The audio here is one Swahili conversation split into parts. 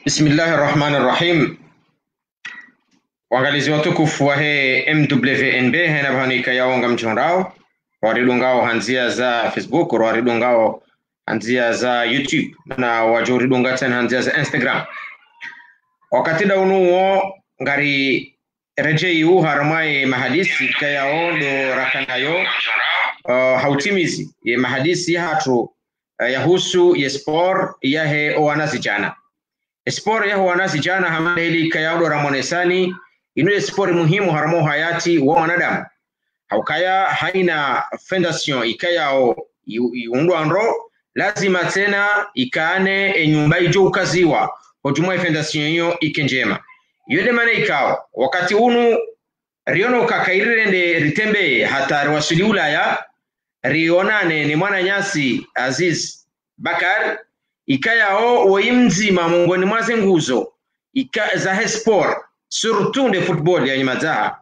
Bismillahirrahmanirrahim. Wangalizi watukufu wa he MWNB hena bhanika yaonga mchondao waridungao hanzia za Facebook, waridungao hanzia za YouTube na wajoridunga tena hanzia za Instagram. Wakati daunuo ngari rejei harmai mahadisi kayao do rakanayo hautimizi ye mahadisi hatu yahusu ye sport yahe owanasijana. Sport yahe owanasijana hamadeli kayao do ramonesani inu sport muhimu haramo hayati wa wanadamu. Haukaya haina fondation ikayao iundu andro lazima tena ikaane enyumba ijo ukaziwa hojumwa fondation hiyo ikenjema. Yode mane ikao wakati unu riono kakairende ritembe hata rwasuli Ulaya rionane ni mwana nyasi Aziz Bakar ikayao woimzima mungoni mwaze nguzo za sport surtout de football ya nyamazaha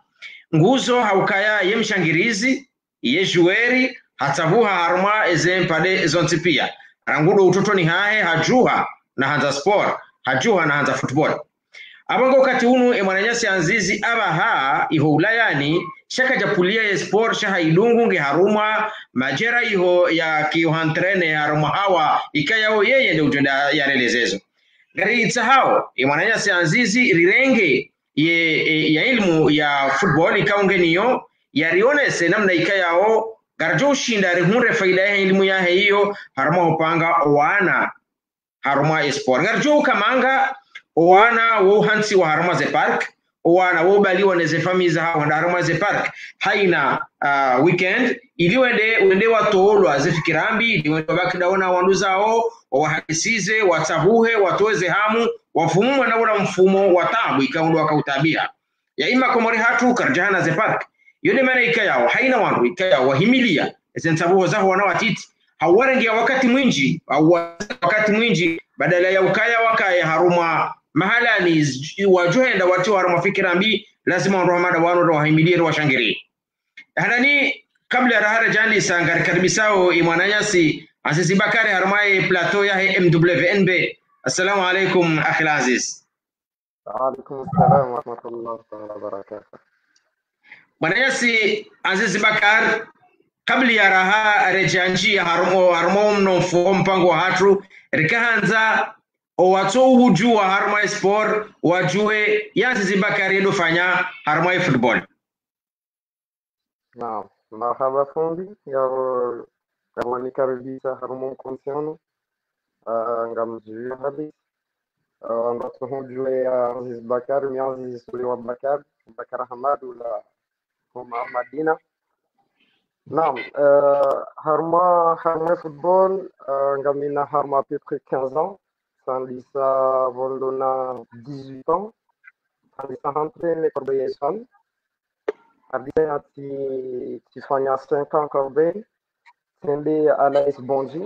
nguzo haukaya yemshangirizi yejueri hatavuha harma ezempade zontipia rangudo utotoni hahe hajuha na hanza sport hajuha na hanza football. Abango wakati unu emwananyasi Azizi abaha iho Ulayani shaka japulia ya sport shaha idungu nge haruma majera iho ya kiyohantrene haruma hawa ikayao yeye nde utenda ya relezezo. Gari itahao emwananyasi Azizi rirenge ya ilmu ya football ikaunge niyo ya rionese namna ikayao garjo ushinda rihunre faida ya ilmu ya hiyo haruma upanga wana haruma sport. Garjo kamanga wana wo hansi wa haruma ze park wana wo bali waneze famiza hawa haruma ze park haina weekend ili wende watolwa zifikirambi ili wende bakidaona wanduzao wahakisize watabuhe watoeze hamu wafumu na ula mfumo watabu ikaundu wakautabia ya ima komori hatu karjana ze park yode mana ikayao haina wandu ikayao wahimilia ezensabuho zaho wana watiti hawarengia wakati mwinji badala ya ukaya wakaya haruma mahala ni wajuhenda watu haruma fikirambi lazima wandu hamada wanu wahimilie washangiri hanani kabla rahara jani sangari karibisao imwananyasi Aziz Bakari harumai plateau ya MWNB. Assalamu alaikum akhi Aziz. Wa alaikum assalam wa rahmatullahi wa barakatuh. Mwananyasi Aziz Bakar kabla ya raha rejanji harumo mnofo mpango wa hatu rikahanza owato hujua harumai sport wajue ya Aziz Bakari yedofanya harumai football. Naam, marhaba fundi ya kama nikaribisha harumo konsiano ngamjui hadi ambapo hujue Aziz Bakar ni Aziz Suleiman Bakar Hamadu la Homa Madina. Naam, harma football ngamina harma à peu près 15 ans sandisa volona 18 ans sandisa rentré les Corbeil-Essonnes abia tifanya 5 ans Corbeil tende Alais Bonji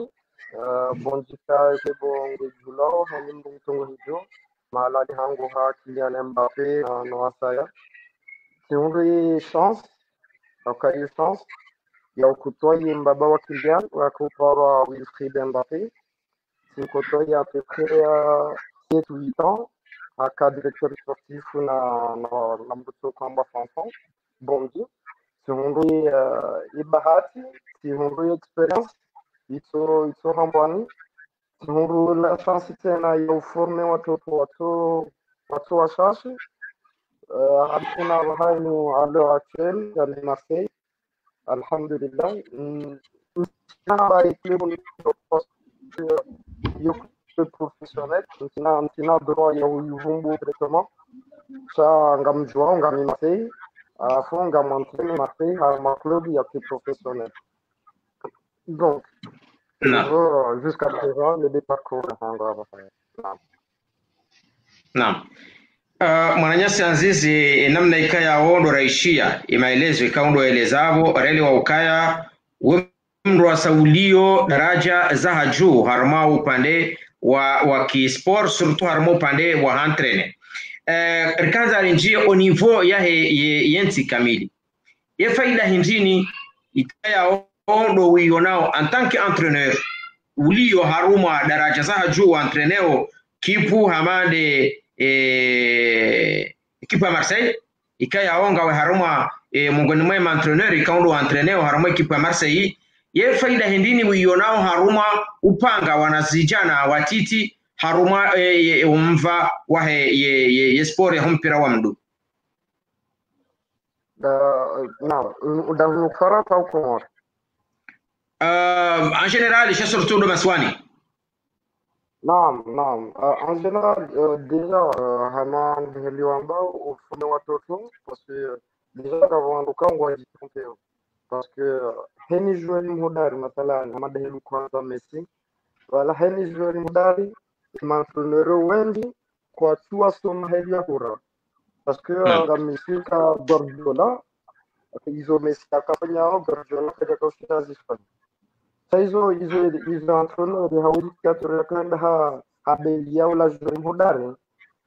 Bonji ka kebo ngejulo hanimbo tongo hijo malali hango ha Kylian Mbappé no asaya tiunri chance aukai chance ya ukutoi mbaba wa Kylian wa kupora Wilfried Mbappé sikotoi à peu près 7-8 ans à cadre directeur sportif na mbuto kwamba fanfan Bonji tiunri ibahati tiunri experience ito hambani tiunri la chance tena ya uforme watu washashi hakuna hayo alo actuel ya Marseille alhamdulillah na club professionnel tina droit ya uyuvumbu directement sa ngamjua ngami Marseille afunga montrene Marseille ma club ya professionnel donc jusqu'à présent le parcours Naam. Mwananyasi Azizi namna ikaya ondo raishia imaelezo ikaundo elezavo reli wa ukaya wemru wa saulio daraja za haju harma upande wa kisport surtout harma upande wa hantrene rikaza rinjie au niveau yenti kamili ye faida hinjini ikaya ondo wionao en tant qu'entraîneur ulio haruma daraja za haju wa entreneo kipu hamade kipu ya Marseille ikaya onga we haruma mungoni mwe entraîneur ikaundo entraîneur haruma kipu ya Marseille ye faida hindini wiyonao haruma upanga wanazijana watiti haruma umva wahe ye sport ya mpira wa mdu da France au Comores en général je surtout de Maswani. نعم en général déjà Haman Heliwamba au fond de watoto parce que déjà avant le camp on dit parce que heni joueur mhodari mathalan Hamad Helu kwanza Messi wala heni joueur mhodari mantrunero wengi kwa tua soma helia kura parce que ngamishika Guardiola hizo Messi akafanya Guardiola katika kushika zifani saizo hizo entraîneur de hauri katoro kanda habelia wala joueur mhodari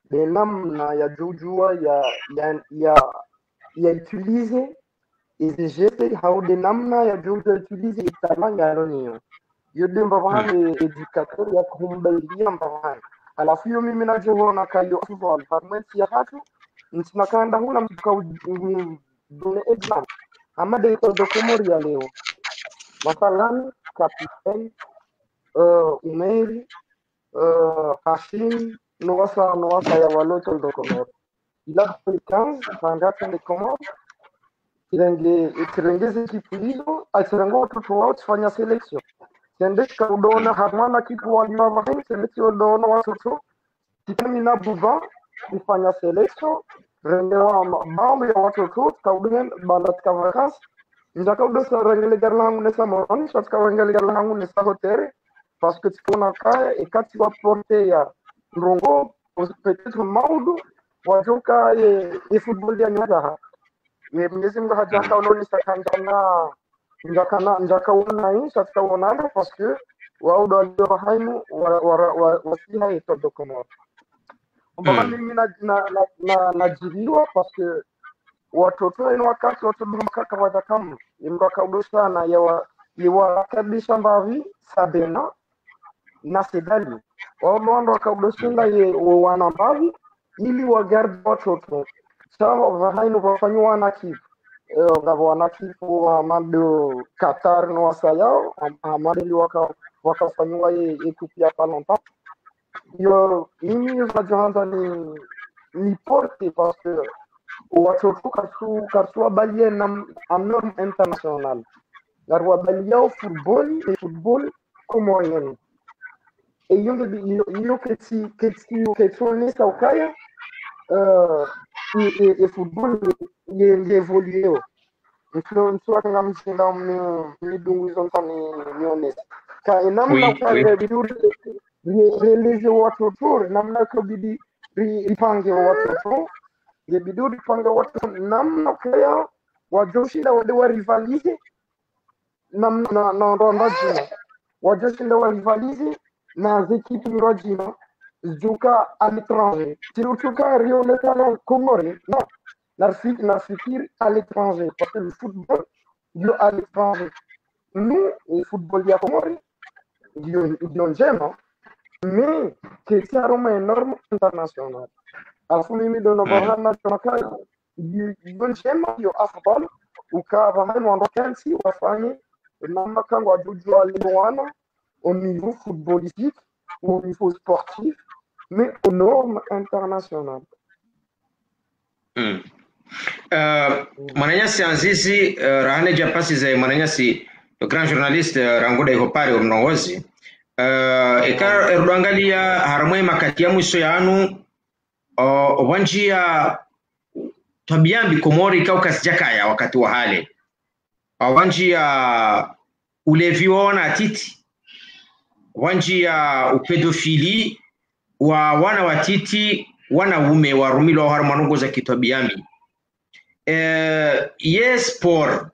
de namna ya jujua ya utiliser exigete haude namna ya jujua utiliser itamanga ronio yode mbavani educateur ya kumbelia mbavani alafu hiyo mimi najoona kayo football parmenti ya hatu ntinakanda huna mtuka done exam ama de Comores ya leo mathalan capitaine Umeri Hashim noasa ya waloto de Comores il a fait 15 pendant les Comores kirengeze kipu hizo asirengo watoto wao tufanya selection sendeka udona hamana kipu waliwa selection udona watoto tikamina buba kufanya selection rendewa mambo ya watoto kauden banda tukavakas njaka udosa rengele garlangu nesa moroni shatka rengele garlangu nesa hotere parce que tukona kaya ekati wa porte ya ndrongo peut-être maudu wajoka football ya nyada Mwenyezi Mungu hajaka unoni sakandana njaka unai shatka unana parce que wao ndio hainu wasiha itodo Comores mbona mimi najiriwa parce que watoto ino wakati watoto mkaka wadakamu imraka udosana yawa kabisa mbavi sabena na sedali wao ndo wakaudosana ye wana mbavi ili wagarde watoto sawa hainu wafanywa na kifu ngabo na kifu wa mando Qatar no wasayao amadeli wakafanywa ye equipe ya palonta yo mimi zajanza ni porte parce que watoto karsu balie na norme international garwa balia football comorien et yo que sonne sa ukaya e football évolué nso kanga mshinda midungu zontani miones ka namna ukaya biduri releze watoto namna kabidi ripange watoto biduri panga watoto namna kaya wajoshinda wade wa rivalize namna na ronda jina wajoshinda wa rivalize na équipe mirajina zuka à l'étranger tirutuka Rio de Comores non la fikir à l'étranger parce que le football est à l'étranger nous le football ya Comores ils j'aime mais c'est une norme internationale alafu mimi ndo nabahana tunakaya j'aime yo afdal ukabahan wandokansi wafanye namna kangwa juju aliwana au niveau footballistique au niveau sportif mais aux normes internationales. Mananyasi Anzizi rahane japasi za Mananyasi le grand journaliste Rangoda Ihopari umnongozi eka erudangalia haramwe makati ya mwiso ya anu wanjia tabiambi Komori kauka sijakaya wakati wa hale wanjia uleviona atiti wanjia upedofili wa wana watiti wanaume warumilo wa harmanungo za kitabiambi yes sport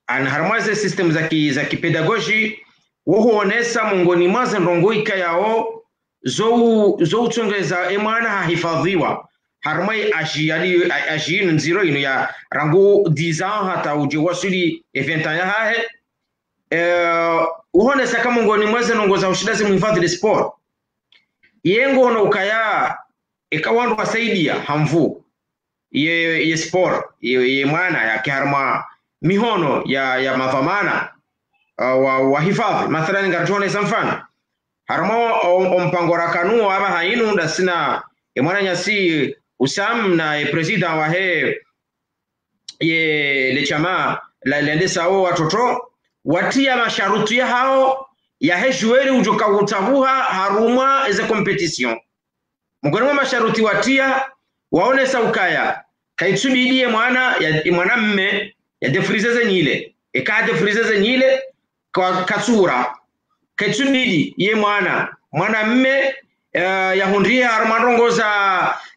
anaharmaze system za kipedagogy wohuonesa mungoni maze ndongoika yao zo utongeza emana hahifadhiwa harmai ajiinu nziro inu ya rangu 10 ans hata uje wasuli 20 ans ya hahe uhone saka mungoni mweze nongoza ushidazi muhifadhi de sport yengo na ukaya ikawandu wasaidia hamvu ye sport ye mwana ya kiharma mihono ya mavamana wa hifadhi mathalan ngatone samfana harmo mpango rakanu aba hainu ndasina mwana nyasi usam na president wa he ye le chama la lendesa watoto watia masharuti hao ya hejueri ujoka utabuha haruma eze competition mungoni mwa masharuti watia waone saukaya kaitsubidie mwana mme ya defrizeze nyile eka defrizeze nyile kwa katsura kaitsubidi ye mwana mme ya hundria harumandongo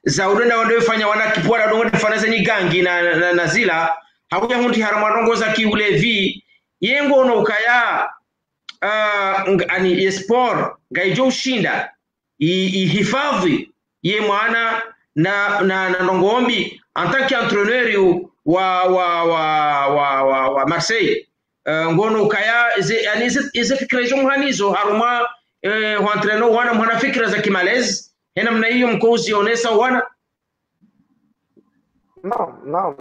za udenda wande fanya wana kipwada dongo defanaze ni gangi na zila hakuja hundi harumandongo za kiulevi yengo no ukaya ani sport gaijo ushinda ihifadhi ye mwana na ndongombi en tant qu'entraîneur wa Marseille ngono ukaya yani ize fikra jo muhanizo haruma wa entraîneur wana mwana fikra za kimalezi hena mna hiyo mkozi onesa wana non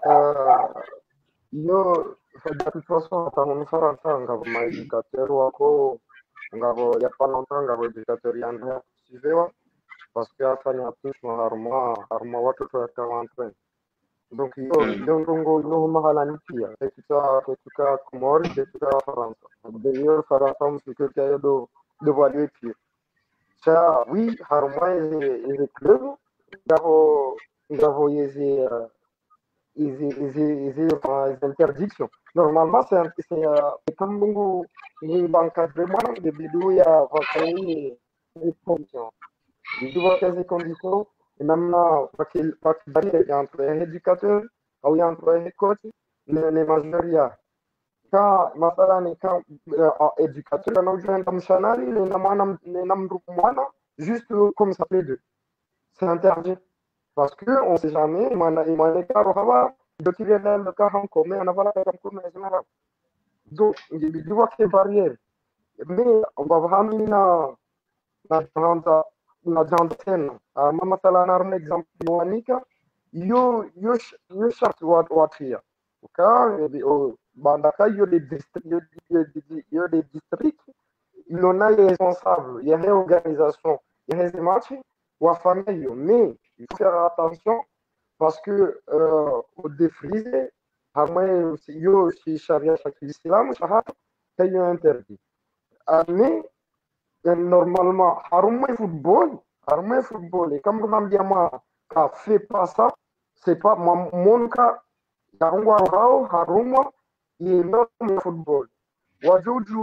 yo de toute façon tangu Faransa ngabo maéducateur wako ngabo ya panonta ngabo educateur yanda sivewa parce que afanya plus haruma watoto wakawantre donc yo ndongo no mahala nikia katika Komori katika Faransa d'ailleurs Faransa msike kayo do valer pied ça oui haruma est club ngabo yezi interdictions. Normalement, c'est comme l'encadrement de vidéos, il y a des conditions. Il doit faire des conditions, et maintenant, parce qu'il y a entre un éducateur, ou entre un coach, les majoritaires. Quand éducateur, on a joué un chanari, juste comme ça fait deux. C'est interdit. Parce qu'on ne sait jamais, il m'a dit que le cas en commun, on a pas la commun général. Donc, il voit qu'il y a des barrières. Mais on va vraiment na scène. Mama Salana, un exemple, Moanika, yo charte watria. Bandaka, yo des districts, il en a les responsables, il y a des organisations, il y a des matchs, ou à famille, mais il faut faire attention parce que au défrisé, yo si charia l'islam, c'est interdit. Mais normalement, harumé football, et comme on dit moi, fait pas ça, c'est pas mon cas, haruma, il est énorme football. Wajuju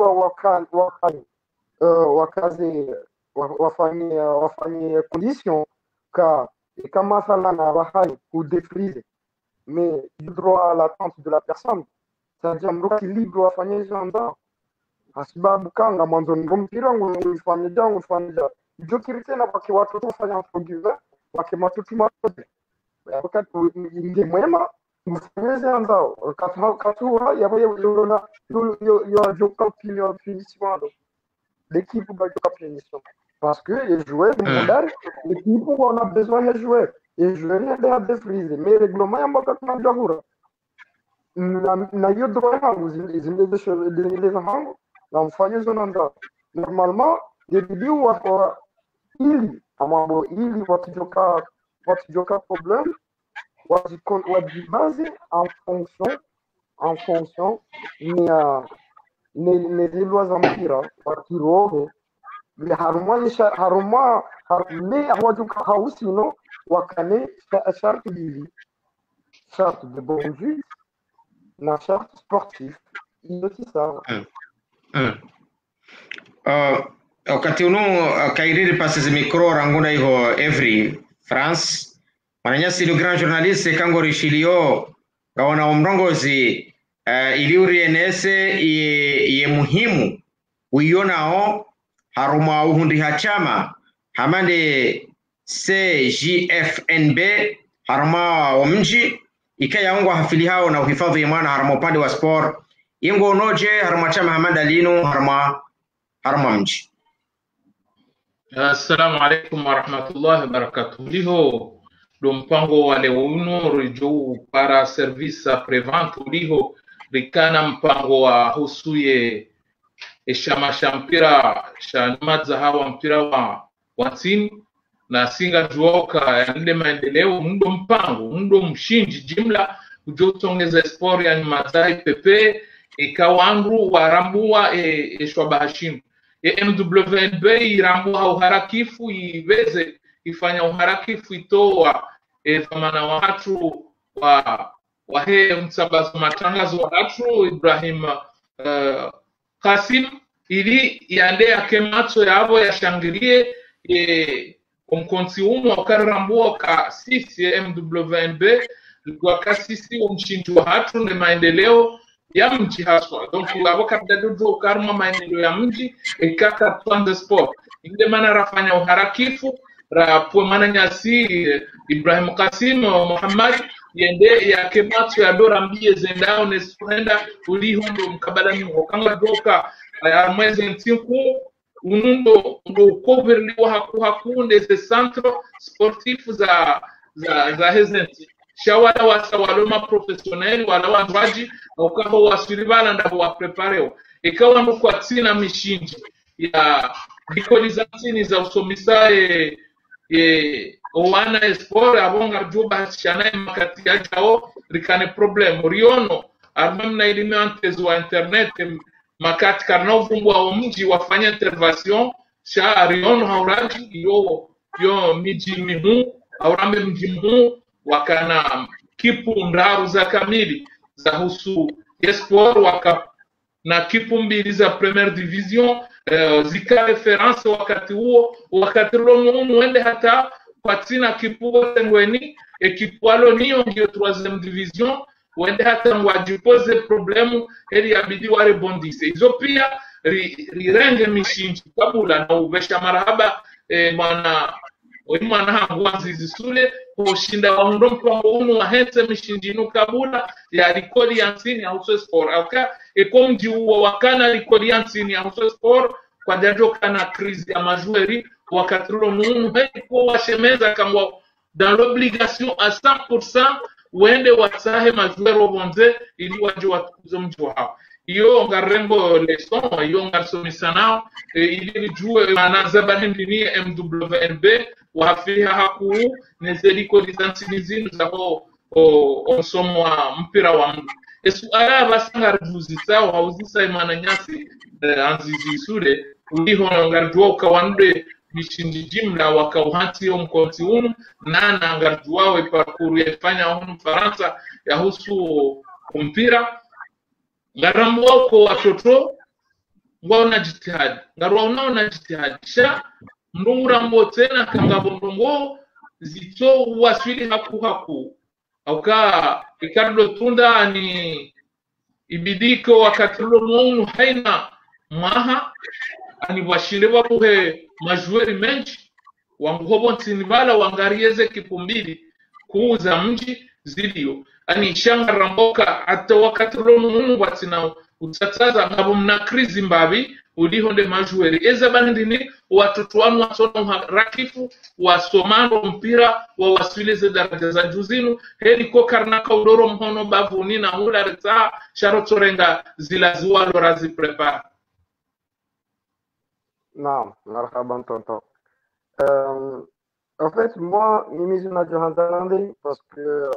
wafanye condition kama salana bahai ou défriser mais du droit à l'attente de la personne c'est-à-dire mruki libre wafanye janda asibabu kanga mwanzo mpira ngufanye jangu fanya jokirite na baki watu kufanya forgive wake matutu matote wakati ngi mwema mfanye janda katua yabo yo joka finition l'équipe va jouer finition parce que les joueurs mondiaux l'équipe on a besoin de joueurs et je rien de défriser mais règlement ya mbaka tunajua na hiyo droit yangu zile hangu na mfanye zonanda normalement début wa ili amambo ili watijoka problème wajibaze en fonction les lois za mpira wa kiroho haruma hawajuka hausino wakane charte bili charte de bon vue na charte sportif yote sawa wakati uno kairiri passes micro ranguna iho every France mananyasi le grand journaliste Kango Richelieu gaona umrongozi iliuri enese ye muhimu uyonao haruma uhundi hachama hamande CJFNB haruma wa mji ikayaungwa hafili hao na uhifadhi mwana haruma upande wa sport ingo noje harma cha Muhammad Alinu harma mji. Assalamu alaikum warahmatullahi wabarakatuh. Liho do mpango wa leo uno rijo para service prevent liho rikana mpango wa husuye eshama shampira shanmadza hawa mpira wa tini na singa juoka yande maendeleo mundo mpango mundo mshinji jimla ujotongeza sport ya mazai pepe ikawandu warambua eshwabahashimu MWNB irambua uharakifu iweze ifanya uharakifu itoa dhamana watu wa he msabazo matangazo watu Ibrahim Kasim ili yande yakemato yabo yashangilie omkonti umu wakarambua ka sisi MWNB kwa kasisi umshintu watu na maendeleo ya mji haswa. Donc abo kabda dojo karma maendeleo ya mji ikaka tuanze sport inde mana rafanya uharakifu rapo mana nyasi Ibrahim Kasim Muhammad yende ya kematu ya dora mbie zendao nesuenda ulihondo mkabala ni wakanga doka ya mwezi ntinku unundo ndo coverliwa hakunde ze centro sportif za hezenti shawala wasawaloma professionnel wala wandraji ukaho wasilibala ndabo waprepareo ikawa ndo kwa tina mishinji ya dikolizatini za usomisae owana esport abonga juba shanae makati ya jao rikane problem riono armam na ilimeantezo wa internet makati karna uvumbwa wa mji wafanya intervention sha riono hauraji yo miji mihu aurambe mji mihu wakana kipu ndaru za kamili za husu esport waka na kipu mbili za première division zika reference wakati huo wakati romu mwende hata kwa tina kipu tengweni ekipu alo niyo ndio 3e division wende hata mwajipoze problemu heli abidi ware bondise hizo pia rirenge mishinji kabula na uvesha marahaba mwana hangwanzi zisule kushinda wahundo mpango unu wa hense mishinjinu kabula ya rikoli ya nsini ya huso sport aka mji uwa wakana rikoli ya nsini ya huso sport kwa jajo kana krizi ya majueri wakati lo muunu kwa washemeza kama dans l'obligation à 100% wende wasahe majuero bonze ili waje watukuzo mji wao iyo ngarengo leson iyo ngarsomisanao ili jue manazaba ndini MWNB wafiha haku nezeliko lisansinizinu za onsomo wa mpira wa mdu esuara basanga rjuzi sao hauzisa imana nyasi anzizi sule uliho ngarjua ukawande mishindi jimla wakauhati yo mkonti unu nana ngarjua we parkuru yafanya unu Faransa ya husu mpira ngarambu wako watoto ngwaona jitihadi ngarwa unaona jitihadi sha mdungura mbo tena kangabo ndongo zito waswili haku auka Ricardo Tunda ni ibidiko wakati lo munu haina maha ani washilewa kuhe majueri menchi wanguhobo ntinibala wangarieze kipumbili kuuza mji zilio ani shanga ramboka hata wakati lo munu watina utataza ngabo mna krizi mbabi ulihonde majueri eza bandini watoto wanu wasono rakifu wasomano mpira wa waswilize daraja za juzinu heli ko karnaka udoro mhono bavuni na hula reta sharotorenga zilazuwa lorazi prepara. Non, marhaban tonton. En fait, moi, Mimizuna Johanzalande, parce que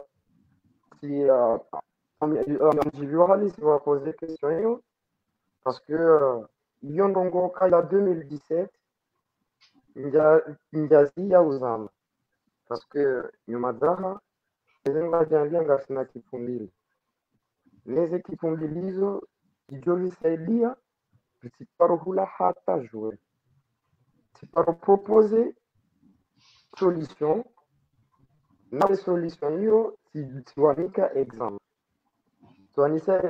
si si va poser question, parce que Yondongo Kaya 2017, Njazi ya uzama. Parce que Nyumadzaha, Ezenga Janlianga sina kifumbili. Neze kifumbilizo, kijoli saidia, Tiparohula hata jouer. Tiparo proposer solution. Na solution hiyo tiwanika exam. Tuanisa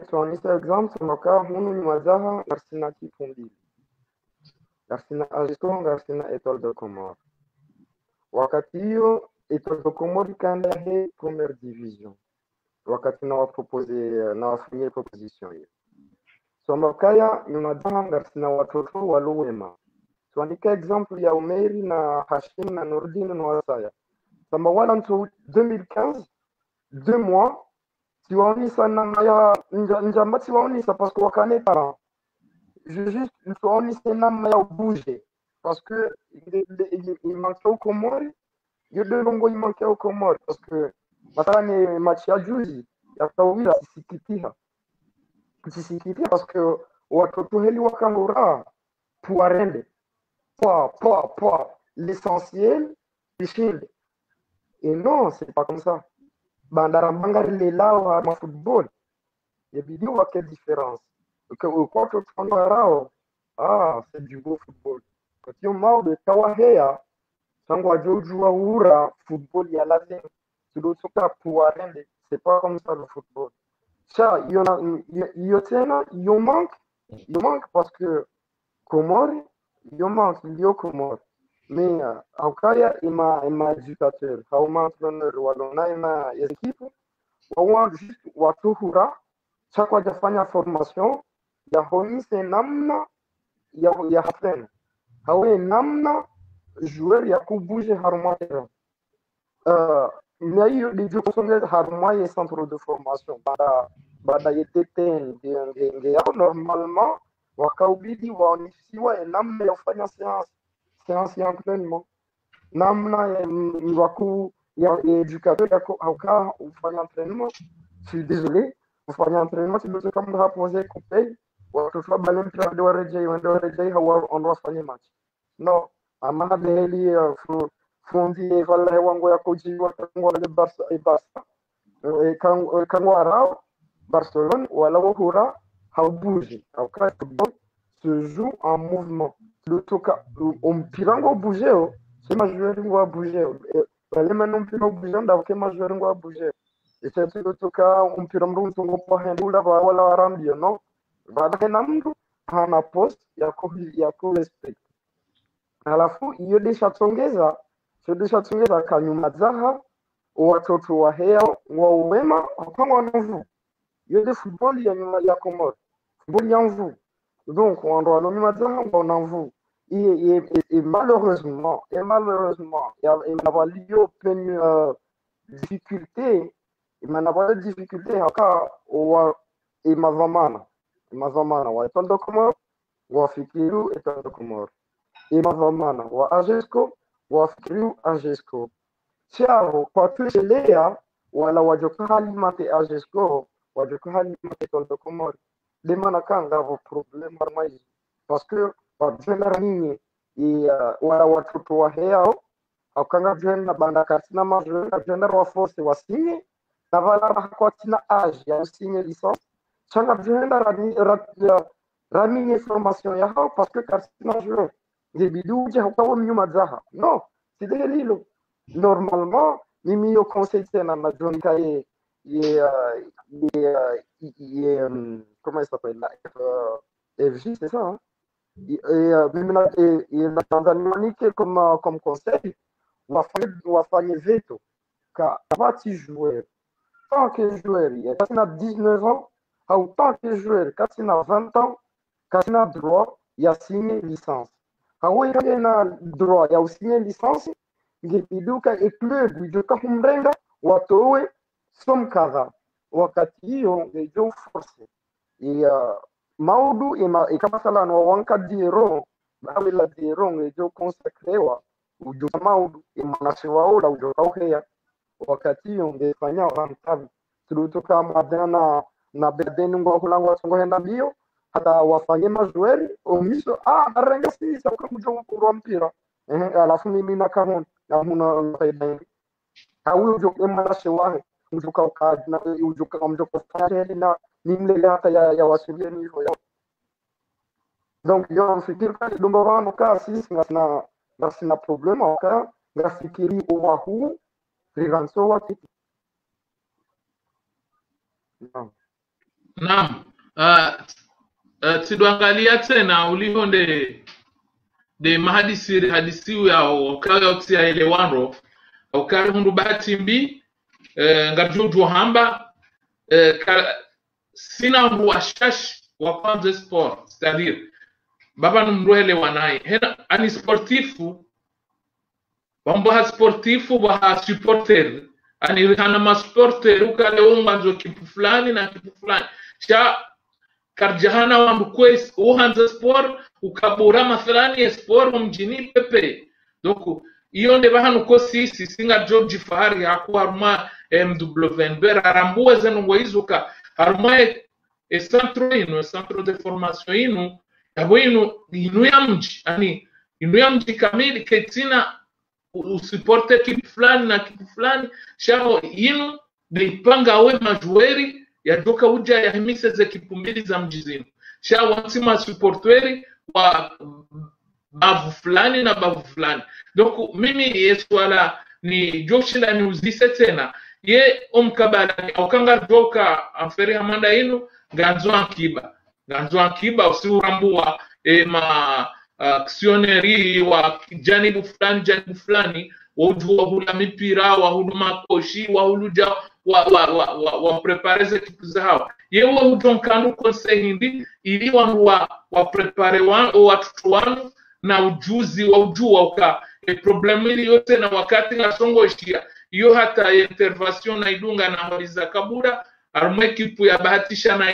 exam tunoka hunu Nyumadzaha ngarsina kifumbili. Ngarsina Agisco, ngarsina Étoile de Comore. Wakati hiyo Étoile de Comore ikaenda he première division. Wakati na wafanyia proposition hiyo. Soma kaya nyunadanga sina watoto waluwema. Tuandika example ya Umeri na Hashim na Nurdin na Wasaya. Samba wala ntu 2015, 2 mois, tiwaonisa namna ya njamba tiwaonisa parce que wakane parents. Je juste tiwaonisa namna ya bouger parce que il manquait au Comores. Yo de longo il manquait au Comores parce que matane match ya juzi ya tawila sisikitia parce que watoto heli wakangura puarende poa l'essentiel ishinde. Et non, c'est pas comme ça. Bandara bangari le lao ma football. Il y a vidéo à quelle différence. Que quand tu rao, c'est du beau football. Quand tu marre de Kawahea, sangwa joujua ura football ya lazim. Tu dois toka puarende, c'est pas comme ça le football. Ça, il manque parce que Comores, il manque Comores. Mais Aukaya ima éducateur, hauma entraîneur, walona ima équipe, wawa juste watuhura, chaque wajafanya formation, ya honise namna ya hafen. Hawe namna joueur ya kubuje harumaya. Mais il y a harumaya centre de formation, bada yeteten, normalement, wakaubidi waonisiwa namna ya kufanya séance ya entraînement. Namna ya éducateur yako hauka ufanya entraînement. Je suis désolé, ufanya entraînement tu dois comme rapposer couper watoto bale mpira ndio warejei hawa ondoa fanya match. No, amana deli fundi vale wangu ya kujiwa tangu wale Barca e Barca. Kango arao Barcelone wala wahura haubuji. Hauka football se joue en mouvement. Le toka umpirango bujeo sema joueur ngo bujeo bale manu mpira bujeo ndabke ma joueur ngo bujeo ese le toka umpira mrungu ngo po handula wala warambio no bada na mtu hana post ya ko respect alafu iyo deshatongeza kanyuma zaha watoto wa hea wa uwema kwa wanavu iyo de football ya nyuma ya Comores football ya mvu. Donc, on doit on en vous. Et malheureusement, il y a lieu plein difficulté, il y a difficulté encore et ma vamana, wa etondo Comores, wa fikiru etondo Comores. Et ma vamana, wa ajesco, wa fikiru ajesco. Ciao, kwa tuelea wala wajoka halimate ajesco, wajoka halimate etondo Comores. Les manakanga vos problèmes armés parce que par généralement et wala watoto wa heo akanga jena banda katina majeur jena wa force wa signe na vala kwa tina age ya signe licence changa jena ramine formation ya hao parce que katina majeur les bidou je hapo mnyuma zaha non c'est de lilo normalement mimi yo conseil tena na John Kaye comment il s'appelle là FJ, c'est ça hein? Et dans un manique comme conseil on va faire les veto car parti joueur tant que joueur quand il a 19 ans ou tant que joueur quand il a 20 ans quand il a droit il a signé licence quand il a droit il a signé licence il est piduka et club il doit kumrenga watowe som kadha wakati hiyo ndio force ya maudu kama sala no wanka diero bawe la diero ndio consacrewa ujo maudu imanashiwa ola ujo kauhea wakati hiyo ngefanya ramtabi tulutoka madana na bedeni ngo kulangwa songo henda mbio hata wafanye mazoezi omiso narenga sisi kwa mjo wa mpira alafu mimi na kahon na muna faida hawi ujo imanashiwa ujuka na ujuka mjoko fanya na nimle hata ya wasilia hivyo ya donc yo mfikiri kwa dumbo wano ka sisi na problema ka ngafikiri uwa huu riganso wa kitu naam tidwangalia tena ulihonde de hadisi yao kaga utsia elewano ukari hundu bahati mbi ngarjuju hamba sina washash wapanze sport, c'est-à-dire baba numruhele wanai hena ani sportifu bamba sportifu ba supporter ani hana ma supporter ukale umbanzo kipu fulani na kipu fulani sha karjahana wandu kwes uhanza sport ukabura mathalani ya sport mjini pepe donc iyo nde bahanu ko sisi singa George Fahari hakuwa haruma MWNB arambuwe zenu ngo izuka haruma centro de formation inu yabo inu ya mji ani inu ya mji kamili ketina usiporte kitu fulani na kitu fulani shao inu deipanga we majueri ya doka uja ya himise ze kipu mbili za mji zinu shao wansima supporteri wa bavu fulani na bavu fulani donc mimi yeswala ni joshila ni uzise tena ye omkabala au kanga doka aferi hamanda inu ganzo ankiba usiurambua ma aksioneri wa janibu fulani wajua hula mipira wa huduma koshi wa huluja wa prepareze kitu zao yewe udonkanu konse hindi ili wanu wa prepare watu wanu na ujuzi wa ujua uka problemu ili yote na wakati nga songo ishia iyo hata intervention na idunga na horiza kabura arumwe kipu ya bahatisha na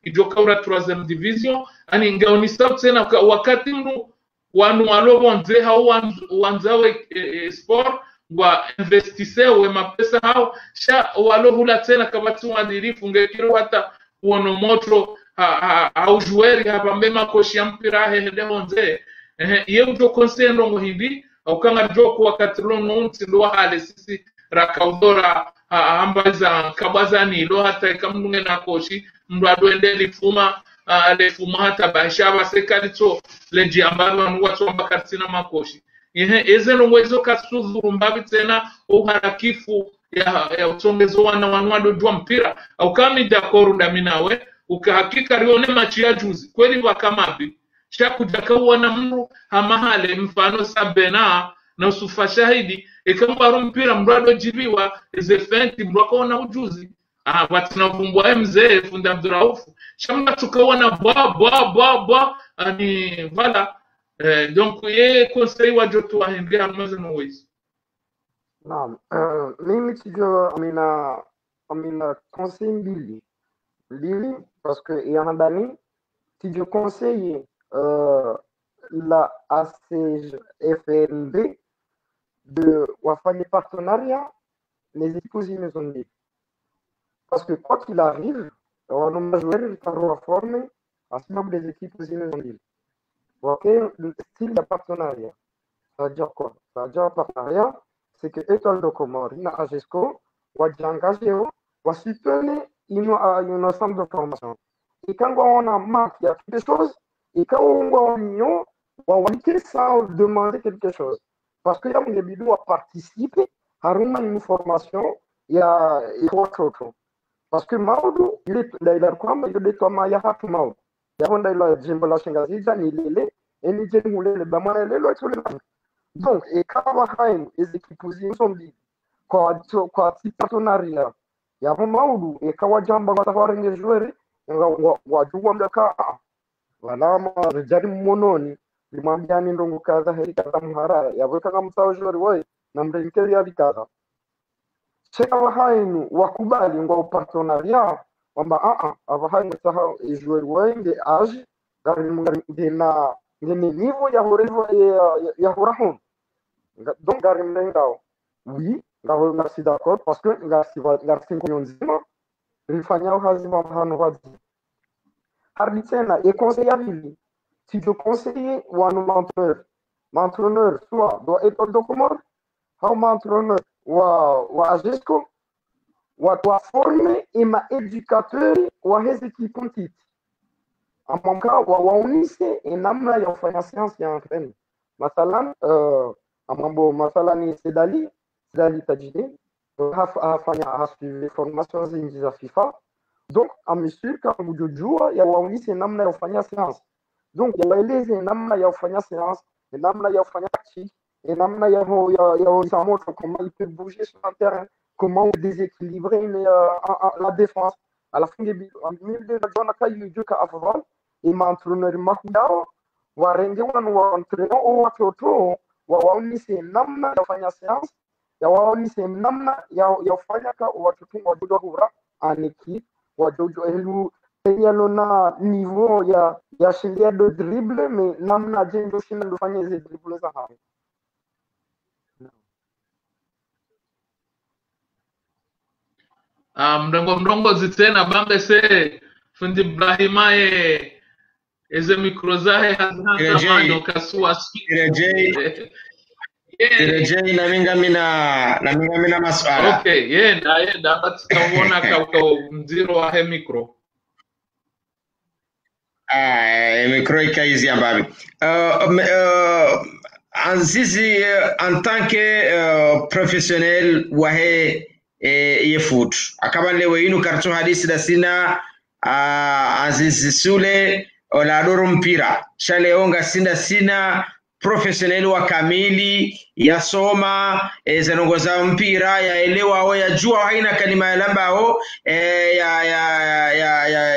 ijokaura 3e division ani ngaoni stop tena wakati mnu wanu walo wanze hao wanzawe sport wa investise we mapesa hao sha walo hula tena kabatu wadirifu ngekiro hata uono moto au jueri hapa mbema koshi ya mpira hende wanze ye ujo konsendo ngo hindi au kanga joko wakati lono unti ndo hale sisi rakaudora ambaza kabazani lo hata ikamnunge na koshi mdu aduende lifuma hata bashaba sekalito leji ambalo watu ambakatina makoshi eze nwezo kasudhuru mbabi tena uharakifu ya utongezo wana wanwado jua mpira au kami dakoru daminawe ukahakika rione machi ya juzi kweli wakamabi shakuja wana mnu hamahale mfano sabena na usufa shahidi ikamba mpira mrado jibiwa eze fenti mrako na ujuzi watinavumbwa mzee funda Abduraufu shamna tukawana bwa ani vala donc ye conseil wa jotu wa hindi hamaza nwezi naam mimi tijo amina conseil mbili parce que yanadani tijo conseil la ACFNB de wafanye partenariat les équipes inezondies. Parce que quoi qu'il arrive, on a joué le carreau à former à ce moment des équipes inezondies. Ok, le style de partenariat. Ça veut dire quoi? Ça veut dire partenariat, c'est que Étoile de Comores, il y a Agesco, ou engagé, ou soutenir un ensemble de formation. Et quand on a marqué, il y a quelque chose, et quand on a union, on va quitter sans demander quelque chose. Parce qu'il y a des bidons à participer à une formation, il y a autre chose. Parce que Maodo, il a quoi, mais il est Thomas Yahat Maodo. Il y a un Jimbola Shengaziza, il est et il est le Bamana, il est donc, et quand on a les équipes sont libres, quoi, si partenariat, il y a un Maodo, et quand on a un joueur, voilà, jadi mononi limwambia ni ndongo kaza heri kaza mharara yavweka kama msawa jori woi na mrenkeli ya vikaza cheka wahainu wakubali ngwa partenariat kwamba abahainu saha jori woi nge age ngena nivo ya horevo ya horahun donc gari mrengao oui ngasi d'accord parce que ngasi nzima rifanya uhazima hano wazi Harditena et conseiller si je conseille ou un entraîneur soit doit être de Comores, un entraîneur ou Agesco, ou doit former et ma éducateur ou les équipes petites. En mon cas, ou unisse et namna ya fanya science ya entraîne. Masalan amambo masalan Sedali tajidi hafanya suivi formation zingi za FIFA. Donc, à mesure quand vous jouez, il y a aussi un homme qui a fait séance. Donc, il y a les hommes qui ont fait séance, les hommes qui ont fait tactique, les hommes qui ont montré comment il peut bouger sur le terrain, comment déséquilibrer la défense. alafu ngebi amilde na jona ka yujuka afdal ima entrepreneur mahudao warenge wanu wa entrepreneur o watoto waonise namna ya kufanya seance ya waonise namna ya kufanya ka watoto wajudo hura aniki wajojo elu yalo na niveau ya shindia de dribble me namna jendo shina kufanya hizo dribble za hapo. Mrongo zitena bambe se fundi Ibrahimaye eze mikro zahe hazina mando kasua Rejei na minga mina maswala. Okay, yenda bati tawona kwa mziro wa he mikro. Mikro ikaizi ambabi. Sisi en tant que professionnel wahe ye foot. Akaba lewe inu karto hadisi da sina azizi sule oladoro mpira. Shale onga sina professionnel wa kamili yasoma zanongoza mpira yaelewa au yajua haina kalima ya lambao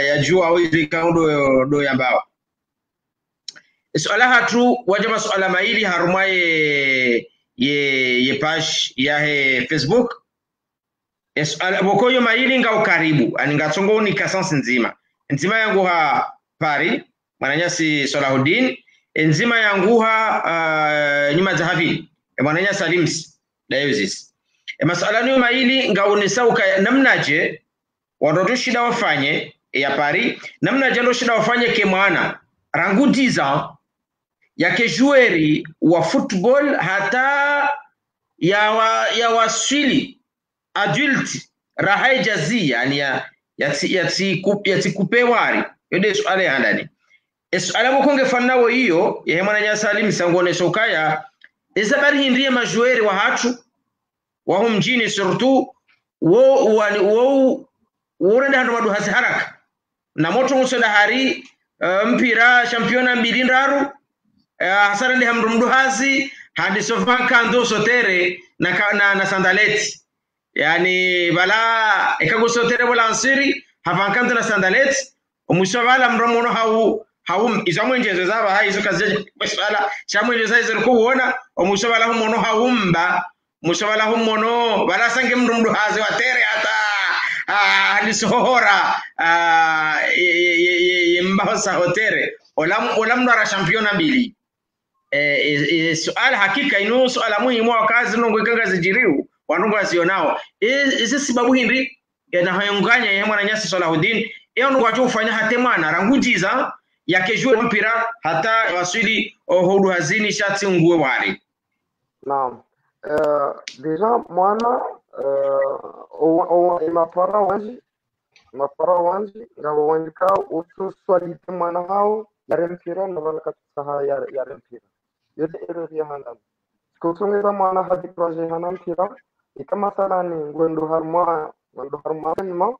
yajua au zikaundo do yambao. Swala hatu wajama swala maili haruma ye page ya Facebook. Swala bokoyo maili nga ukaribu aningatongo ni kasansi nzima yangu ha Paris Mananyasi Salahuddin nzima yanguha nyuma za havi Mananya Salims Diocese masala ni maili nga unisauka namnaje watoto shida wafanye ya Paris namnaje ndo shida wafanye ke mwana rangu 10 ans yake joueri wa football hata ya waswili adult rahai jazi yani yati kupewari yode swale handani swala mokonge fanawo hiyo ya Mananya Salim sangone sokaya ezabari hindrie majueri wa hatu wa mjini surtout wo urenda hando madu haraka na moto musoda hari mpira championa mbili ndaru hasara ndi hamrumdu hazi hadi sofanka ndo sotere na sandaleti yani bala ekago sotere bola ansiri havankanto na sandaleti omushabala mromono hawu izamwenjezo zaba hayi zokaze basala chamwenjezo hizo kuona omushabala humono hawumba mushabala humono bala sange mrumdu hazi watere hata alisohora mbasa hotere olam ndara championa mbili suala hakika ino suala muhimu wa kazi nongo ikanga zijiriu wanongo asionao ise sababu hindi na hayunganya ya Mananyasi Salahuddin eo ndo wacho ufanya hate mwana rangujiza yakejue mpira hata waswili hodu hazini shati nguwe wari. Naam. Deja mwana mapara wanji ngabo wanjika utu swalite mwana hao yare mpira na wala katsaha yare mpira yote error ya handa kutunga mwana hadi projet hana mpira ikama sala ni ngwendo harma nima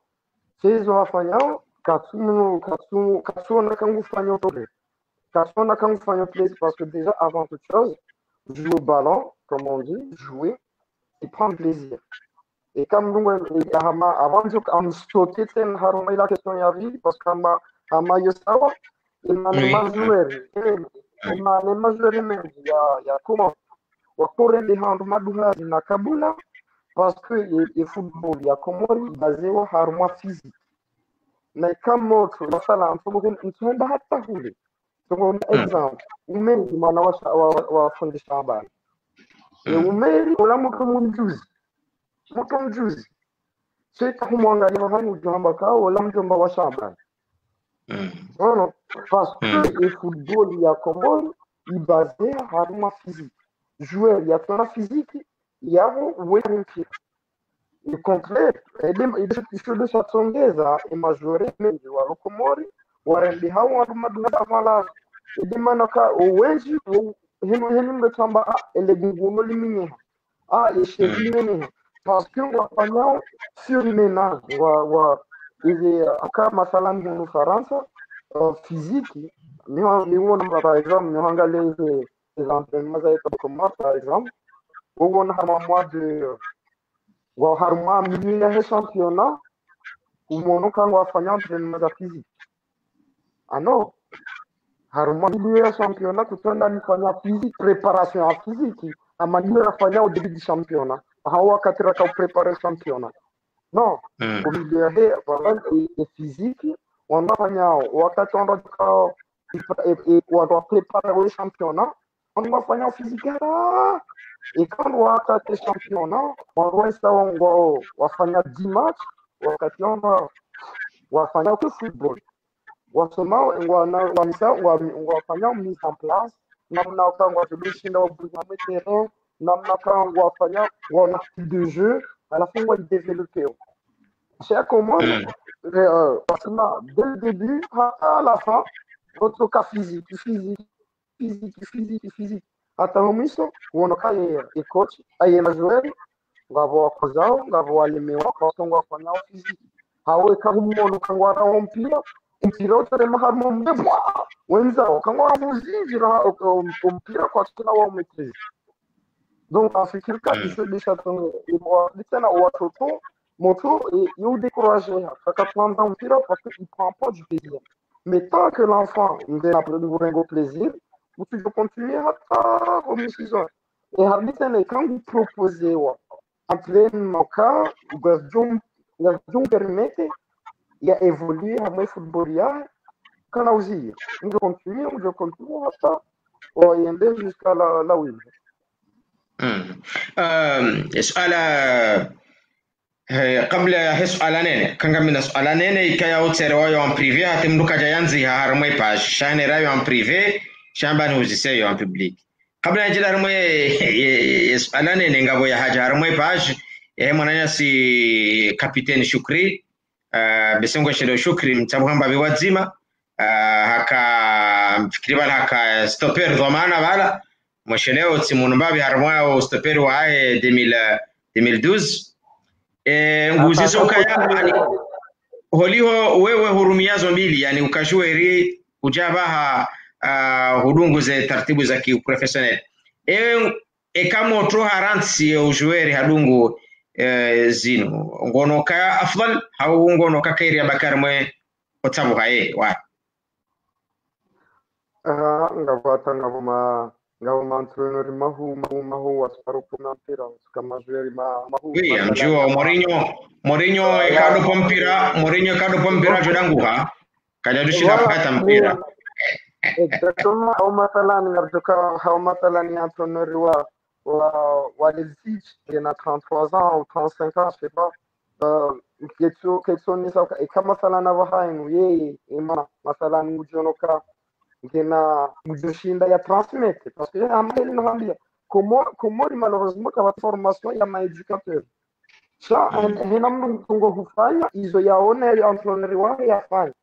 sezo afanyao katsuona kangu fanyo tole katsuona kangu fanyo place parce que déjà avant toute chose jouer au ballon comme on dit jouer et prendre plaisir. Et comme nous, avant de sauter, il la question ya vie parce que ama yosawa il m'a joué il m'a joué même il y a comment wa kore de hand maduha na kabula parce que le football ya komori basé wa harma physique na kama la sala mfumo ntuenda hata hule so exemple umeni mwana wa fundisha habari umeri ula mtu mjuzi sita humwangalia hani ujamba kao wala mjomba wa shamba non parce que le football ya Komori il basé harma physique joueur ya tona physique yabo wewe le complet il de chatsongeza e majore mengi wa Komori warendi hawa wadumaduna amala edimana ka owenji hino ngatamba elegunguno liminye eshevimene parce que wafanyao surmenage wa hizi aka mathalan hunu Faransa physique niona par exemple niangalia hizi entraînements za Komori par exemple uona kama mois de wa harma milieu ya championnat umuntu kanga wafanya entraînement za physique ano haruma milieu ya championnat kutenda nifanya physique préparation ya physique ama ndio yafanya au début du championnat hawa katira ka préparer championnat non au milieu ya voilà et physique wanafanya wakati wanatoka watu préparer le championnat on va faire physique et quand on va attaquer championnat on va essayer on faire 10 matchs wakati on va faire que football wasema wafanya mise en place namna kangwa tulishinda wabuza terrain namna kangwa wafanya wana de jeu à la fin on va développer c'est comment wasema dès le début à la fin notre cas physique hata mwisho uonoka ye coach ayena zoezi ngabo wakozao ngabo walemewa kwa songo wafanya physique hawe kahumono kangwa mpira utare maharmo mbebwa wenzao kangwa muzinjira mpira kwa tuna wa maîtrise donc afikiri il se déjà tena watoto moto et découragé kaka prendre mpira parce qu'il prend pas du plaisir mais tant que l'enfant il a le plaisir vous pouvez continuer à comme saison et harditene quand vous proposez entraînement cas vous permettez ya évoluer à football ya kana uzia ndio continue hata waende jusqu'à la win suala kabla ya suala nene kanga mina suala nene ikaya utere wayo en privé hatimduka jayanzi harmwe page shane rayo en privé shamba ni uziseyo en public kabla ya jila harmwe suala nene ngabo ya haja harmwe page mwananya si kapiteni Shukri Bisengo Shelo Shukri mtabuhamba biwazima haka mfikiri bala haka stopper dhamana bala msheleo timu mbabi harmwa stopper wa 2012 nguzizo kaya holiho wewe hurumiazo mbili yani ukashueri kujabaha hudungu za taratibu za kiprofessional kama otro haransi ujueri hadungu zino ngono ka afdal au ngono ka kairi Bakar mwe otabu hae wa ngavuma entraîneur mahu wasparu kunampira kama jeri mahu mjua Mourinho kado pompira jodangu ha kaja dushira pata mpira exactement au mathalan ngarjoka au mathalan entraîneur wa Leipzig il a 33 ans ou 35 ans je sais pas question ça et kama mathalan avahainu yeye imana mathalan ujonoka ngena mujoshinda ya transmettre parce que ameli nambia comment malheureusement kwa formation ya maéducateur ça henamnu tungo hufanya izo yaone ya entraîneur wake yafanya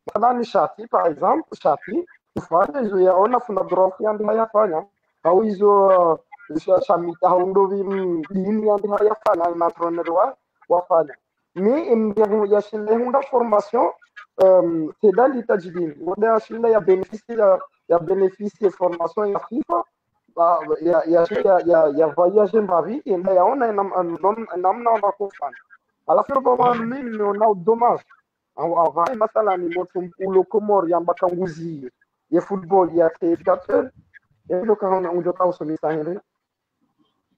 mathalan Shafi par exemple Shafi hufanya izo yaona funa drofi ndio yafanya au izo shamita hundovi dini ndio yafanya na entraîneur wafanya mais ndio yashinde hunda formation c'est dans l'état d'idée wada shinda ya bénéficier formation ya FIFA ya voyager mbavi enda yaona namna onda kufanya alafu kwa mimi naona dommage avai masala ni moto ulo komor ya mbakanguzi ya football ya éducateur ndio kama unjoka usomisa hili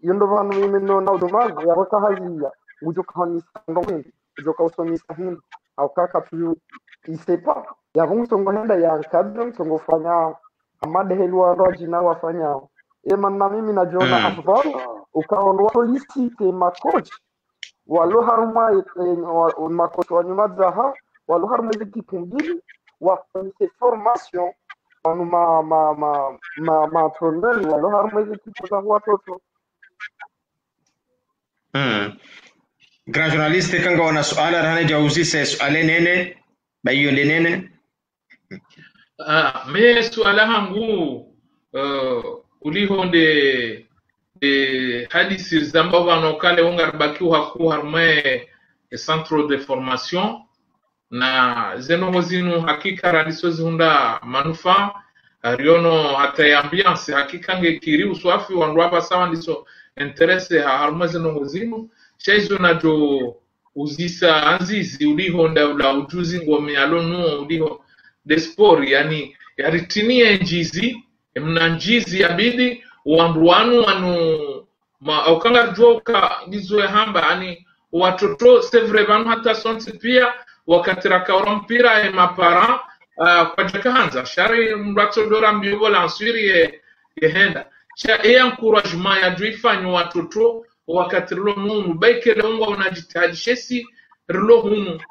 yondo vanu mimi naona dommage ya roka hazia ujoka ni ngombe ujoka usomisa hili au kaka tu il sait pas ya vungu ngenda ya kadri tungofanya amade helwa rojina wafanya na mimi najiona afdal ukaonwa solicite ma coach walo haruma ma coach wa nyuma zaha walo haruma equipe mbili wafanye formation on ma entraîneur walo haruma equipe za watoto grand journaliste kanga wana suala rane jauzise suala nene bayo nene me suala hangu ulihonde hadisi zamba vanokale ungarbaki haku harme centre de formation na zeno zinu hakika radiso zihunda manufa riono hata ambiance hakika ngekiri uswafi wandu hapa sawa ndiso interesse harme zeno zinu shaizo na jo uzisa anzizi uliho ndawla ujuzi ngome alonu uliho despori yani yaritinie njizi mna njizi yabidi wanduanu wanu ukanga joka nizo ya hamba yani watoto sevre vanu hata sonsi pia wakatira kaura mpira ya mapara kwa jaka hanza shari mbato dora mbiyo la answiri ye henda cha encouragement ya juifanyo watoto wakati rilo nunu baikele ungwa unajitahadishesi rilo hunu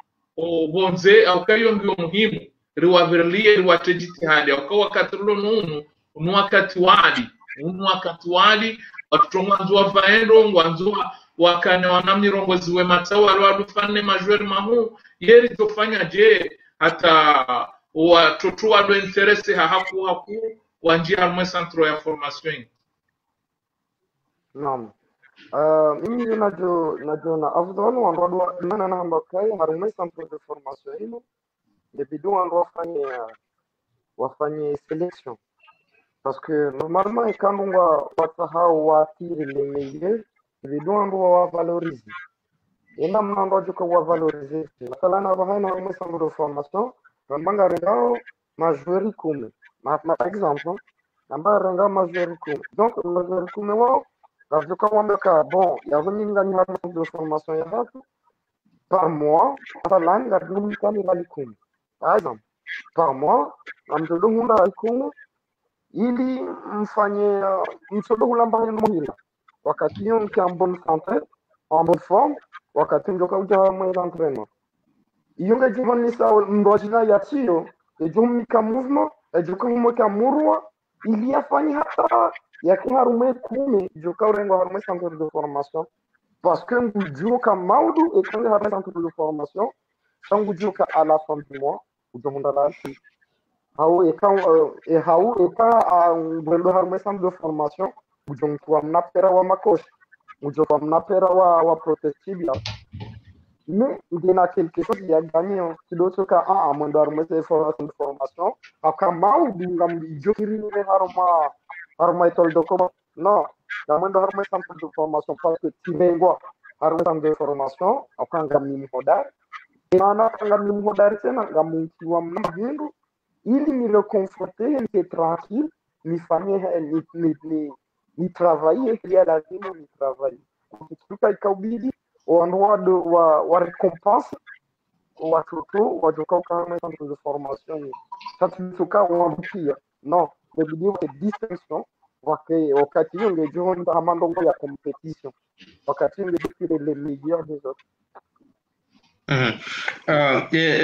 bonze au kayo ngiyo muhimu riwaverlie riwatejitihadi au wakati rilo nunu unu wakati wali watoto mwanzo wavaendo mwanzo wakane wanamirongozi we matawa walufane majueri mahu yeri tofanya je hata watoto walo interese haku wanjia almwe centro ya formation. Naam. Mimi najiona afdhal wandu nana namba kai harume centro de formation hilo debido wandu wafanye selection parce que normalement quand on va wasahau watire les meilleurs debido wandu wa valoriser ina mnando juko wa valoriser masala na bahana harume centro de formation rambanga regao majori kume par exemple namba renga majori kume donc majori kume wao parce que on a bon, il y a une de formation par mois, par l'an, il y a une par exemple, par mois, on a une ili mfanye msodo hulambani muhila wakati yon ki en bonne santé en bonne forme wakati njoka uja mwe entraînement yonga jivoni sa ndojina ya tiyo ejumika mouvement ejuka murwa ili afanye hata yaki harume kumi joka urengo harume centre de formation parce que ngujuka maudu et quand harume centre de formation sans ngujuka à la fin du mois ujomunda la shi hau eka brendo harume centre de formation ujomkuwa mnapera wa makoshi ujomkuwa mnapera wa protestibia mais il y a quelque chose qui a gagné kidogo ka mwendo harume de formation aka maudu ngambi jokiri haruma école de commerce non la mwendo haruma centre de formation parce que tirengwa haruma centre de formation akanga mimi hodari maana kanga mimi hodari tena ngamunkiwa mnahindu ili ni reconforter ni tranquille ni famille ni travailler il y a la vie ni travailler kutuka ikabidi wa récompense watoto wajoka kama centre de formation sasa tuka wambia non le vidéo de distinction wakati yunge joinda hamandongo ya competition wakati yunge dikire les meilleurs des autres.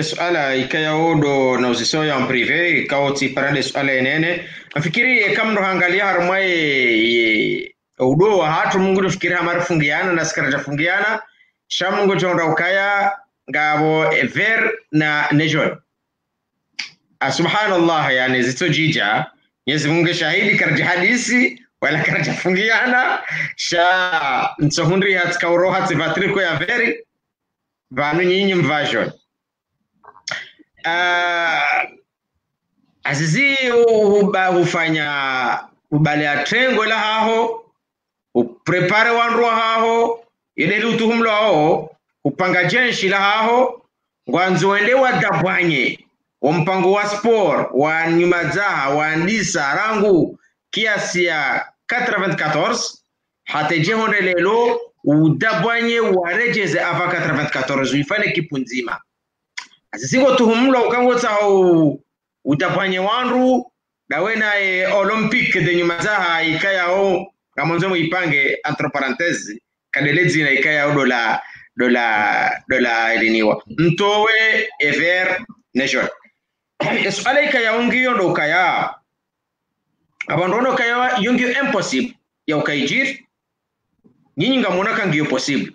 Suala ikaya odo na uziso ya privé ikawoti parade suala enene nafikiri kama ndo hangalia harumai udo wa hatu mungu nafikiri hamari fungiana na sikaraja fungiana shamungu jonda ukaya ngabo ver na nejon subhanallah yani zito jija Mwenyezi Mungu shahidi karja hadisi wala karja fungiana sha nsohundri hatkauro hativatriko ya veri vanu nyinyi mvajon azizi hufanya ubale atrengo la haho uprepare wanru haho ile utuhumlo hao upanga jenshi la haho ngwanzo ende wadabwanye mpango wa sport wa nyumazaha wa ndisa rangu kiasi ya 94 hata jehonde lelo udabwanye warejeze ava 94 uifanye kipunzima asisingo tuhumlo ukangota udabwanye wanru dawena olympique de nyumazaha ikaya kamonzo muipange entre parenthèses kadelezi na ikaya dola eliniwa mtowe ever nation suala ikaya ungiyo ndo kaya abandono kaya yungiyo impossible ya ukaijir nyinyi ngamona kangiyo possible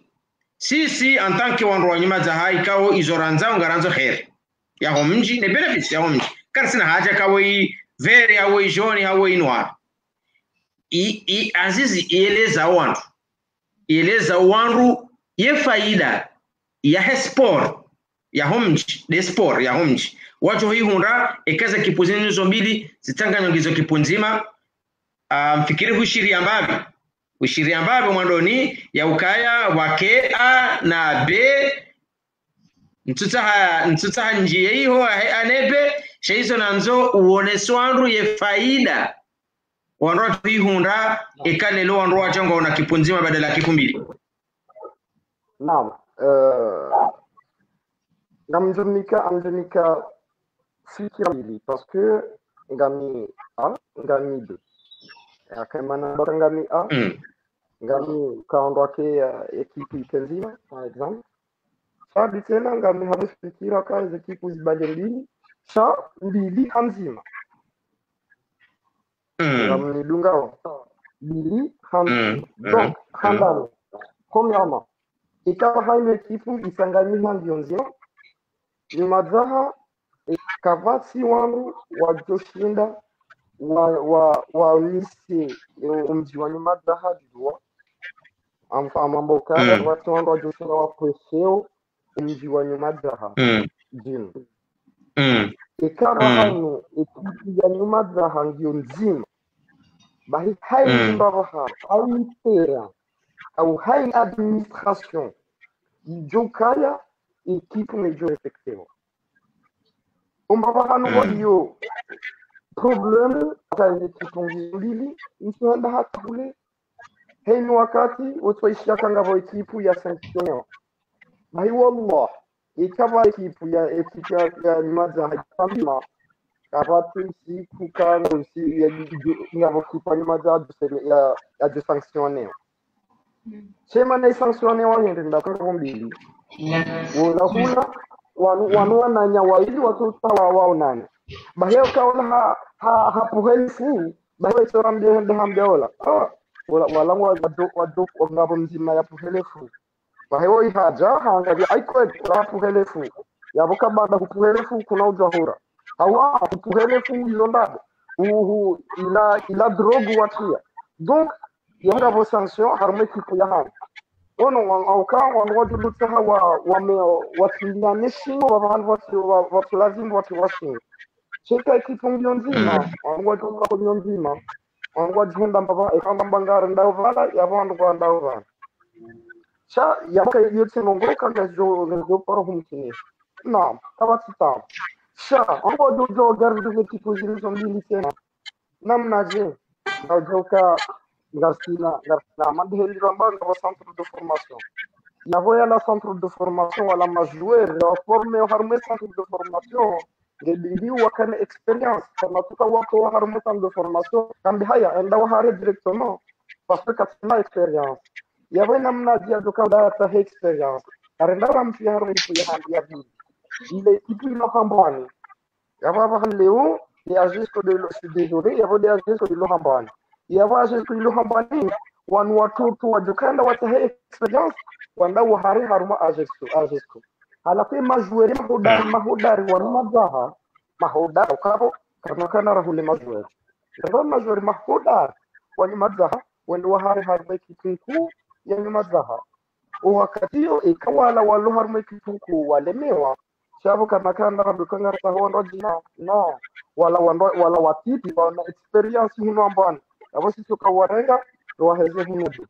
sisi en tant que wandu wanyuma za hai kao izoranza ngaranzo khair ya homji ne benefits ya homji karsina haja kawo veri hawo joni hawo inwa azizi eleza wandu ye faida ya sport ya homji de sport ya homji watu hii hunda ekaza kipuzini hizo mbili zitanganya ngizo kipunzima mfikiri ushiri ambabi mwandoni ya ukaya wake A na B ntutsa njia hiyo anepe sheizo nanzo uoneswandu ye faida wanro tuhunda ikanelo wanro wachonga una kipunzima badala ya kipumbili. Naam, ngamjunika fikira mbili parce que ngami A ngami B akamana bora ngami A ngami kaondo wake ekipu itenzima par exemple sabi tena ngami hamufikira kazi ekipu zibale mbili sha mbili hanzima ngami dunga mbili hanzima donc handalo premièrement ikawa hayo ekipu isanganyika ndio nzima ni madhaha kavasi wangu wajoshinda wa lise umji wa nyuma dhaha dua mambo kama watu wangu wajoshinda wa kwesheo umji wa nyuma dhaha dino ikawa hano ekipu ya nyuma dhaha ndio nzima bahi hai mbabaha au tera au hai administration jokaya ekipu mejo efectivo umbabahano hiyo problem za ekipu mbili nisienda hata kule heni wakati utwaishia kangavo ekipu ya sanctionner bahi wallah ikava ekipu ya maza hajambima kapati siku kango si ya ngavo kipa ni maza ya de sanctionner sema na sanctionner wanyende ndakanga mbili unahuna wanu wananya waili watu wao nani baheo kaona hapo helfu baheo sura mbele hambeola walangu wadu ngabo mzima ya puhelefu baheo ihaja hangalia aiko hapo helefu yaboka banda kupuhelefu kuna ujahura hawa kupuhelefu ilondado ila drogu watia donc yanga vo sanction harme kipu ya hana ono wangojulutsa wasilianishingo watu lazima watu washingo cheka ekipu mbio nzima wangojulutsa mbio nzima wangojunda mbaba ekamba mbangara ndao vala yabandu kwa ndao vala cha yaka yote ngoroka ngajo paro humkini naam tabatita cha wangojojo gardu ekipu zilizo mbili tena namna je ngajoka Garcina madheli rambanga wa centre de formation navoya la centre de formation wala majouer la former harme centre de formation ngedili wakane experience kama tuka wako harme centre de formation kambi haya enda wahare directement parce que katina experience yawe namna dia doka da ta experience arenda ramfi harme ya handi ya bi ile kitu ilo hambani yawa leo ya jusqu'au de je suis désolé yawa de jusqu'au de hambani yawaje kuilo hambani wan watoto wajukanda watahe experience wanda wahari haruma ajesko halafu majueri mahudari wan mazaha mahudari kabo kana rahule majueri ndio majueri mahudari wan mazaha wanda wahari haruma kitunku yani mazaha wakati hiyo ikawala walu haruma kitunku walemewa shabu kana rabukanga tahondo jina no wala watiti wana experience huno ambani abo sisi tukawarenga waheze hunudu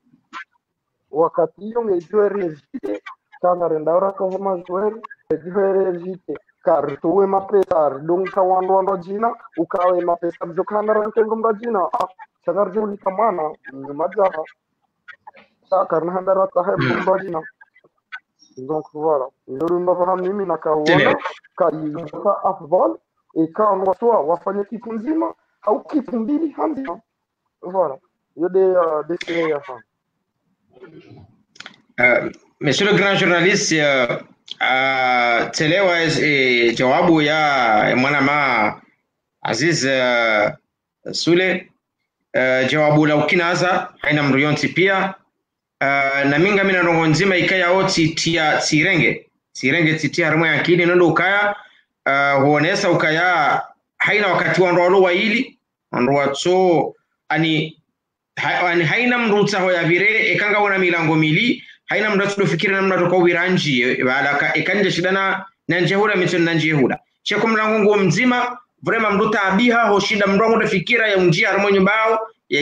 wakati hiyo ngejwe rejite kana rendaura kwa hema zweri ngejwe rejite kartuwe mapesa dunka wando jina ukawe mapesa mjokana rankengo mrajina chagarjo likamana majaha saka na handara tahe mrajina donc voilà ndio mbona mimi nakaona kaifa afdal ikawa waswa wafanye kitu nzima au kitu mbili hanzima. Voilà. Il y a des séries à faire. Monsieur le grand journaliste, telewa jawabu ya mwanama Aziz Sule, jawabu la ukinaza haina mruyonti pia na minga mina rongo nzima ikaya oti tia sirenge titia harimo ya kini nondo ukaya huonesa ukaya haina wakati wanro wa ili wanro ani haina mrutsa ho ya virere ekanga wana milango mili haina mrutsa dofikira namna toka wiranji baada ekanje shidana nanje hura mitoni nanje hura cheko mlango ngo mzima vrema mruta abiha ho shida mrongo dofikira ya unjia harimo nyumbao ya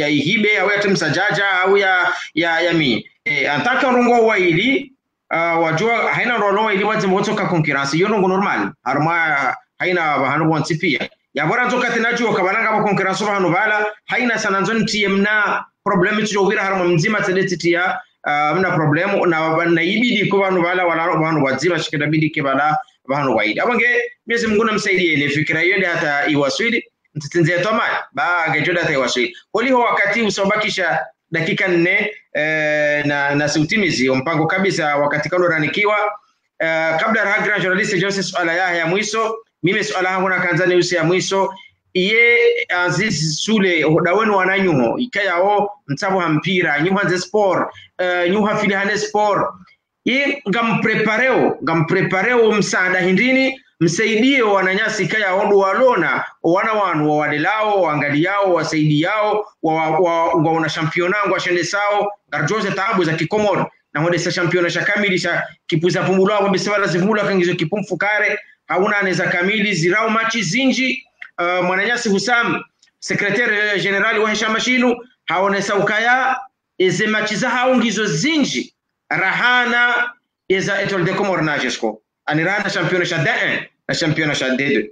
hibe au ya timsajaja au ya mi antaka rongo wa ili wajua haina rolo ili wazi motoka concurrence yo ngo normal harma haina bahanu wanti pia ya bora nzoka tenacho kabalanga ba concurrence bahanu bala haina sananzoni tmna problem tujovira harma mzima tedeti ya mna problem na ibidi ko bahanu bala wala bahanu wazima shikida bidi ke bala bahanu waidi abange Mwenyezi Mungu namsaidie ni fikira yende hata iwaswidi mtitenze toma ba gejoda hata iwaswidi holiho wakati usobakisha dakika 4 na siutimizi mpango kabisa wakati kando ranikiwa kabla ya grand journalist Joseph swala ya mwiso mimi swala yangu na kanzani usi ya mwiso iye aziz sule dawenu wananyuho ikayao mtabo hampira nyuha ze sport nyuha filihane sport ye ngamprepareo msaada hindini msaidie wananyasi kaya odu walona wana wanu wadelao waangaliao wasaidiao wa championa ngwa shende sao garjoze taabu za kikomoro na hode sa championa sha kamili sha kipuza pumbulao kwa bisawala zivula kangizo kipumfu kare hauna aneza kamili zirao machi zinji mwananyasi Husam secretaire general wa Heshama Shinu haonesa ukaya eze machi za haungizo zinji rahana eza etol de Comore najesko anirana championa sha D1 na championa sha D2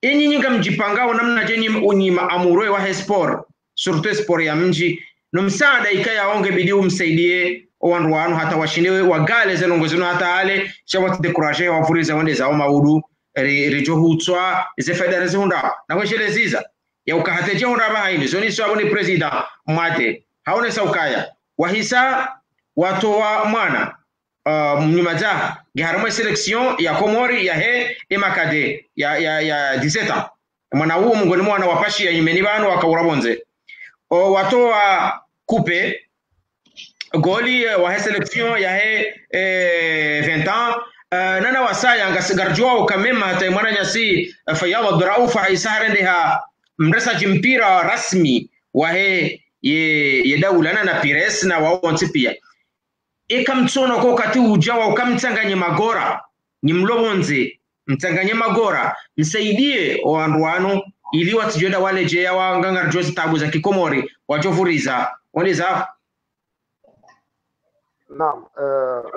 enyi nyinga mjipangao namna jenyi unyima amurwe wa sport surtout sport ya mji no msaada ikaya onge bidi umsaidie wandu wanu hata washinewe wagale zenongozi hata ale shawati dekuraje wafuriza wende za maudu rijo hutswa ze federasi hunda na weshele ziza ya ukahateje hunda bahaini zoni swa boni president mate haone saukaya wahisa watu wa mwana mnyumaza giharama selection ya Komori ya he emakade ya 17 ans mwana huu mngoni mwana wapashi ya imeni banu wakaurabonze watu wa coupe goli wa selection ya he 20 ans nana wasaya ngasigarjwa ukamema hata mwana nyasi Fayad Abduraufa isarende ha mresa jimpira rasmi wa he ye daula na Pires na wao pia ikamtsono kwa wakati ujawa ukamtanganye magora ni mlobonze mtanganye magora msaidie wandu wanu ili watijoda wale jeya wa ngangarjozi tabu za kikomori wajovuriza waliza naam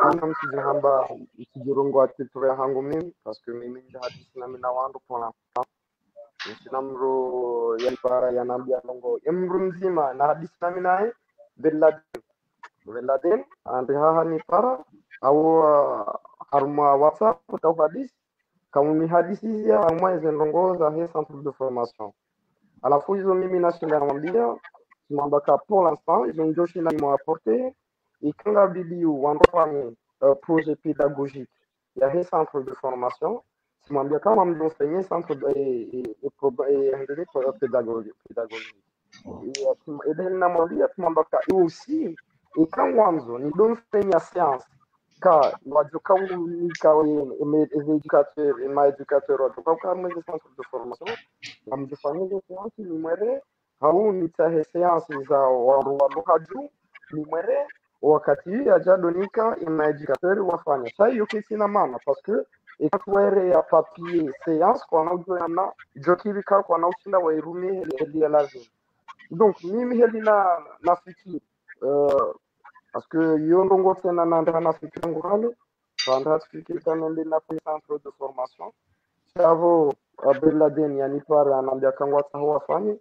ana msijihamba msijirungo atiture hangu mimi parce que mimi hadi sina mina wandu pona sinamro yalpara yanambia longo emru mzima na hadi sina minae Beladen andi ni para au harma WhatsApp au hadis kama ni hadisi ya harma zenongoza he centre de formation alafu hizo mimi nashinda namwambia simambaka pour l'instant ils ont joshi na m'apporter ikanga bidiu wandofanye projet pédagogique ya he centre de formation simambia kama mdofanye centre de pédagogique et namwambia simambaka aussi ikangwanzo ni donfenya science ka wajuka unika educateur ma educateur wajuka kama ni centre de formation amjifanyia science ni mwere hau ni tahe science za waruhaju ni mwere wakati ya jadonika ima educateur wafanya sasa hiyo kesi na maana parce que ikakwere ya papier science kwa naujua na jokivika kwa naushinda wa irumi heli ya lazima donc mimi heli na fikiri parce que yondongo tena na fikira ngurale panda fikiri kama na centre de formation chavo Beladen yani para anambia kangwa tahu afanye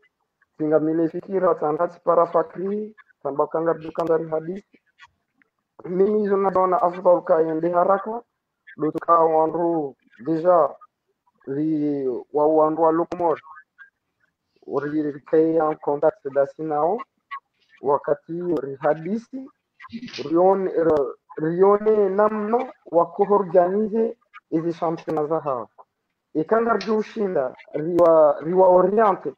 singa mile fikira tandati para fakri tamba kanga dukandari hadithi mimi hizo naona afdal kaende haraka do tuka wandu deja li wa wandu wa Comore uri kaya contact dasinao wakati hadisi rione namna wa kuorganize hizi championnat za hawa ikangarju ushinda riwa oriente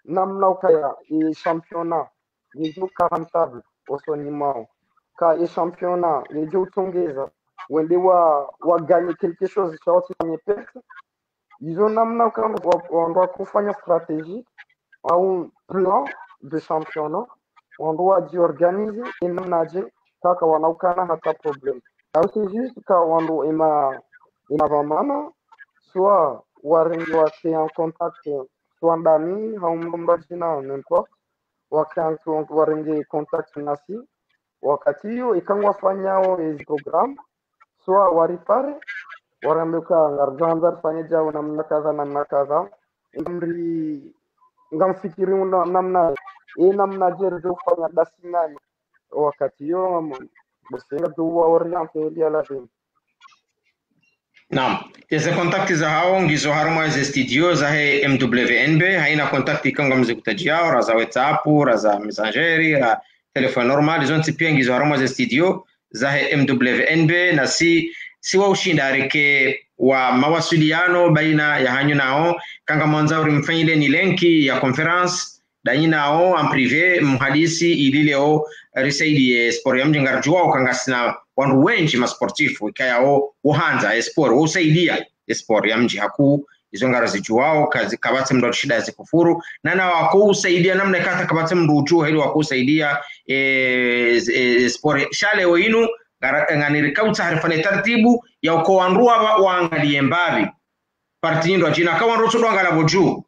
namna ukaya championnat nijo rentable osoni mao ka championnat nijo utongeza wende wa gagner quelque chose cha watu kwenye pesa hizo namna ukanda kufanya stratégie au plan de championnat on doit organiser inaje kaka wanaukana hata problem au c'est juste ka wando ima vamana soit warengi wake en contact soit ndani au mdomba jina n'importe wakantu warengi contact nasi wakati hiyo ikangwa fanyao hizo program swa waripare warambuka ngarjanzar fanye jao namna kaza ngamfikiri namna namna jerjo fanya dasinani wakati yo bosenga tuwa oriente ya lazima. Naam, hizo kontakti za hao ngizo haruma za studio za MWNB haina kontakti kanga mzikutajiao raza WhatsApp, raza Messengeri, ra telefoni normal zonti pia ngizo haruma za studio za MWNB na si wa ushinda reke wa mawasiliano baina ya hanyu nao kanga mwanzauri mfanyile ni lenki ya conference danyi nao en privé mhadisi ilileo risaidie sport ya mjenga rjuwa ukangasina wandu wenji masportifu ikayao uhanza sport usaidia sport ya mji haku izongara zijuwao kazi kabati mdo shida zikufuru na wako usaidia namna kata kabati mdo ujuwa hili wako usaidia sport shale wenu nganirika utaharifa taratibu ya uko wanruwa waangalie mbavi partindo jina kawa nrusu duanga la boju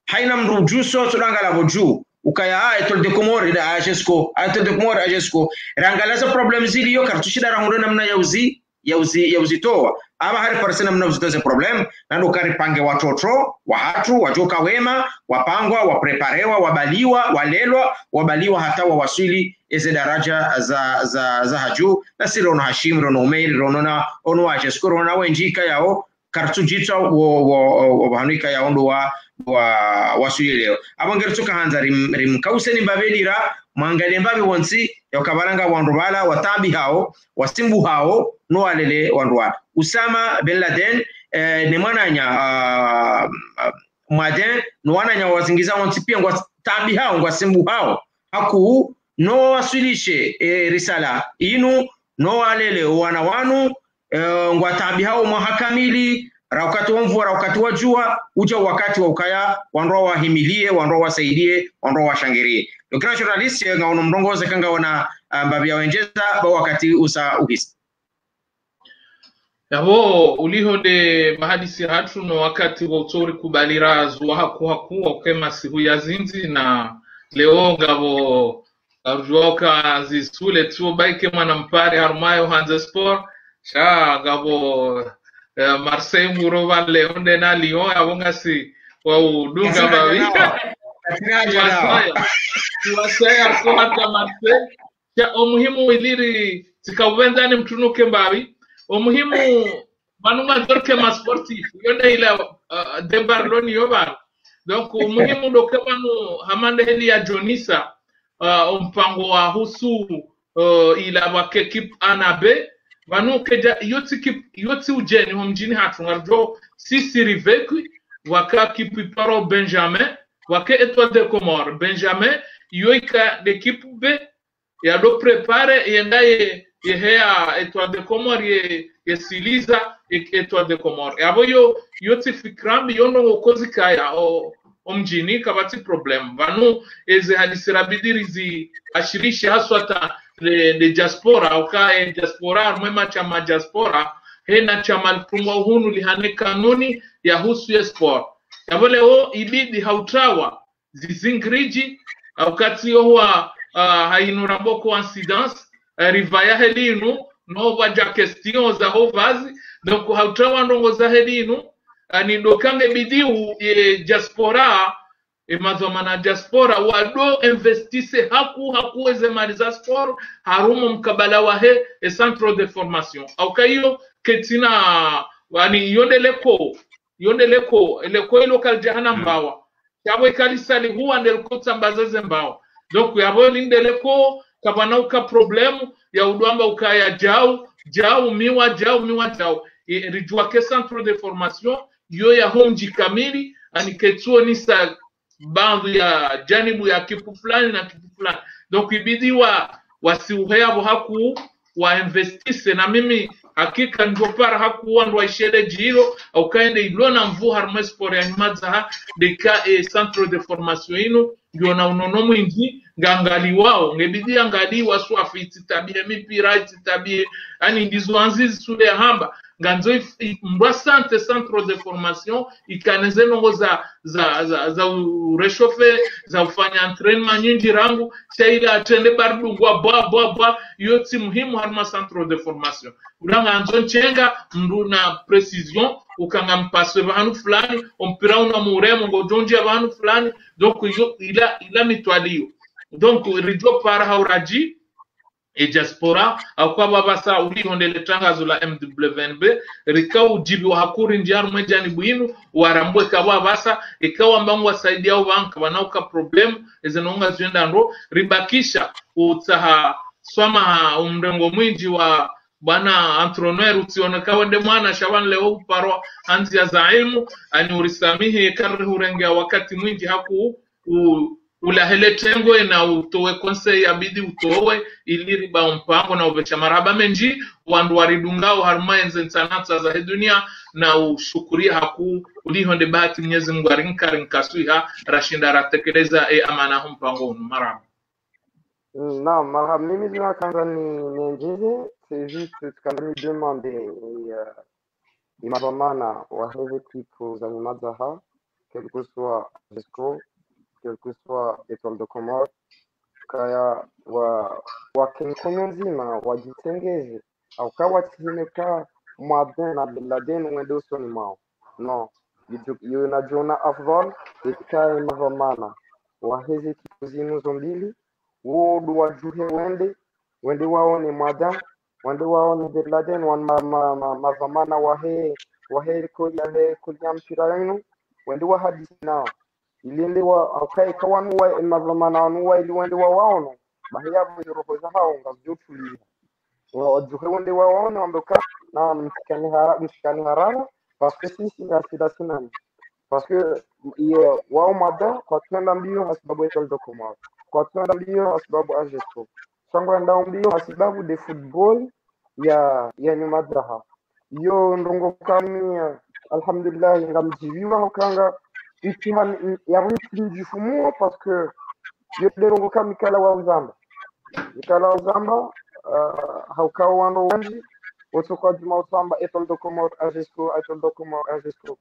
haina mrujuso tudanga la boju ukaya etol de komori da ajesko etol de komori ajesko rangalaza problem zili yo kartushida rangundo namna yauzi toa ama hari parsena mna uzitoze problem na ndo kari pange watoto wahatu wajoka wema wapangwa wapreparewa wabaliwa walelwa wabaliwa hata wawasili eze daraja za haju na siro no hashim rono umeiri rono na ono ajesko rono wenjika yao kartujita wo hanika ya ondo wa wasuli leo abongera tuka hanza rim kauseni mbabelira mwangalie mbabe wonsi yokabaranga wandubala watabi hao wasimbu hao no alele wandwa Usama bin Laden ni mwananya Maden no wananya wazingiza wonsi pia ngwa tabi hao ngwa simbu hao haku no wasilishe risala inu no alele wana wanu ngwa tabi hao mahakamili wakati wa mvua wakati wa jua uja wakati wa ukaya wandoa wahimilie wandoa wasaidie wandoa washangirie dokina journalist nga ono mrongoze kanga wana mbabia wenjeza ba wakati usa uhisi yabo ulihonde mahadisi hatu no wakati wa utori kubalira zuwa haku okema sihu ya zinzi na leo ngabo arjuoka zisule tuo baike mwana mpare harumayo hanze sport sha ngabo Marseille Murova Leonde na Lyon abongasi wa udunga bawika tuwasaya kwa Marseille ya umuhimu iliri tikawenzani mtunuke mbawi umuhimu manunga dorke ma sportif yonde ila de Barloni yoba donc umuhimu doke manu hamande heli ya Jonisa mpango wa husu ila wa ekip anabe Vanu keja yoti ujeni homjini hatu ngarjo sisi rivekwi waka kipiparo Benjamin wake Etoile de Comore Benjamin yoika l'équipe B ya do prepare yenda yehea Etoile de Comore ye siliza Etoile de Comore abo yoti fikrambi yono ngokozi kaya omjini kabati problem vanu eze hadisirabidirizi ashirishi haswata de diaspora uka diaspora mwema chama diaspora hena chama pumwa hunu lihane kanuni ya husu ya sport yabole ibidi hautawa zizingriji wakati huwa hainurabo coincidence rivaya helinu no waja question za hovazi donc hautawa ndongo za helinu ani dokange bidiu diaspora mazomana diaspora wado investise haku ezemaliza sport harumo mkabala wahe centre de formation au kayo ketina wani yondeleko local jahana mbawa yabo ikalisali huwa ndeleko tambazaze mbawa donc yabo lindeleko kabanauka problem ya udwamba ukaya jau miwa rijua ke centre de formation yo ya homji kamili ani ketuo nisa bandu ya janibu ya kipu fulani na kipu fulani donc ibidi wasiuheabo haku wa investise na mimi hakika njopara haku wandu wa ishele jiro au kaende ilona mvu harma sport ya nyimadza deka centre de formation ino yona unonomu ingi ngangali wao ngebidi angali wasu afiti tabie mipira tabie ani ndizo anzizi sule hamba nganzo mbasante centre de formation ikaneze nongo za reshofe za ufanya entraînement nyingi rangu shaila atende bardungwa ba yoti muhimu harma centre de formation uranga anzo chenga mndu na precision ukanga mpaswe bahanu fulani ompira una muremo ngojonji bahanu fulani donc ila mitwalio donc rijo para hauraji e diaspora akwa babasa ulihondele tangazo la MWNB rikau jibi wa hakuri njiaru mwejani buinu warambwe kawa basa ikawa mbangu wasaidia uwanka wanauka problemu ezenonga zienda ndo ribakisha utaha swama umrengo mwinji wa bana entrepreneur utioneka wende mwana shawan leo uparo anzi ya zaimu ani urisamihi karri hurenge wakati mwinji haku ulahele tengo na utowe conseil abidi utowe ili riba mpango na ubecha maraba menji wandu waridungao harmaenze nsanatsa za dunia na ushukuria haku ulihonde bahati Mwenyezi Mungu arinkasuiha rashinda ratekeleza amana mpango maraba. Non, maraba mimi zinakanza ni njeze c'est juste quand me demander imavamana wa hizi kitu za nyumadzaha quel que soit jusqu'au quel que soit étoile de Comore kaya wa kenkonyo nzima wajitengeze au kawa tizimeka mwadhen na biladen wende usoni mao no yu na jona afdal ikaya mavamana wa hizi kitu zinu zombili wodu wajuhe wende waone mwadhen wende waone biladen wan mavamana wahe kulia mpira yinu wende wa hadisi nao ilinde wa okay kawanu wa mavamana wa ili wende wa waono bahia roho za hao ngazotuli wa juhe wende wa waono amboka na msikani harara parce que sisi ngasida sinani parce que wao mada kwa twenda mbio hasibabu école de Comore kwa twenda mbio hasibabu ajesto sangwa ndao mbio hasibabu de football ya nyumadraha yo ndongo kami alhamdulillah ngamjiviwa hokanga itihan yarinjifumuo parce que yodero kama kala wa uzamba haukao wando wanji otoka juma usamba étoile de Comore ajesco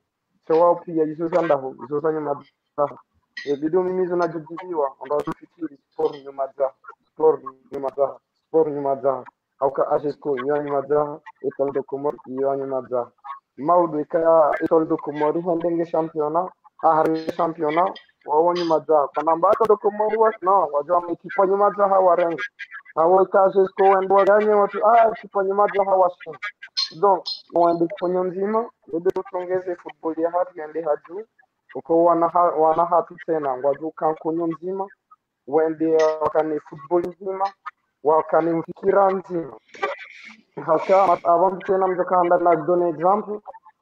sawa pia hizo zandaho hizo zanyuma video mimi zinajibiwa ndo tufikiri sport nyuma za hauka ajesco nyuma za étoile de Comore nyuma za maudu kaya étoile de Comore handenge championnat championnat wawoni maza kana mbata do Comore no wajua mkipa nyuma za hawarenga hawa kaje sko wendo ganye watu kipa nyuma za hawashin donc wende kwenye mzima ndio tuongeze football ya hatu yende haju uko wana hatu tena ngwaju kan kwenye mzima wende wakani football mzima wakani mfikira mzima hata avant tena mjokanda na donner exemple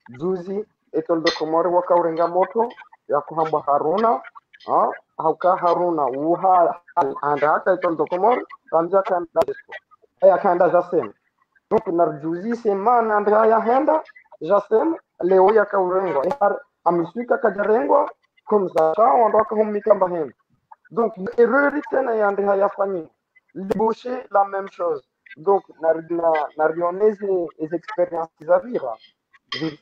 juzi étoile de Comore wakaurenga moto ya kuhamba Haruna hauka Haruna uha anda hata étoile de Comore ramja kanda disco kanda jasem donc narjuzi semana anda ya henda jasem leo ya kaurengo amisuka kajarengwa comme ça on doit communiquer mbahenda donc erreur tena ya anda ya fanyia liboucher la même chose donc narioneze les expériences zavira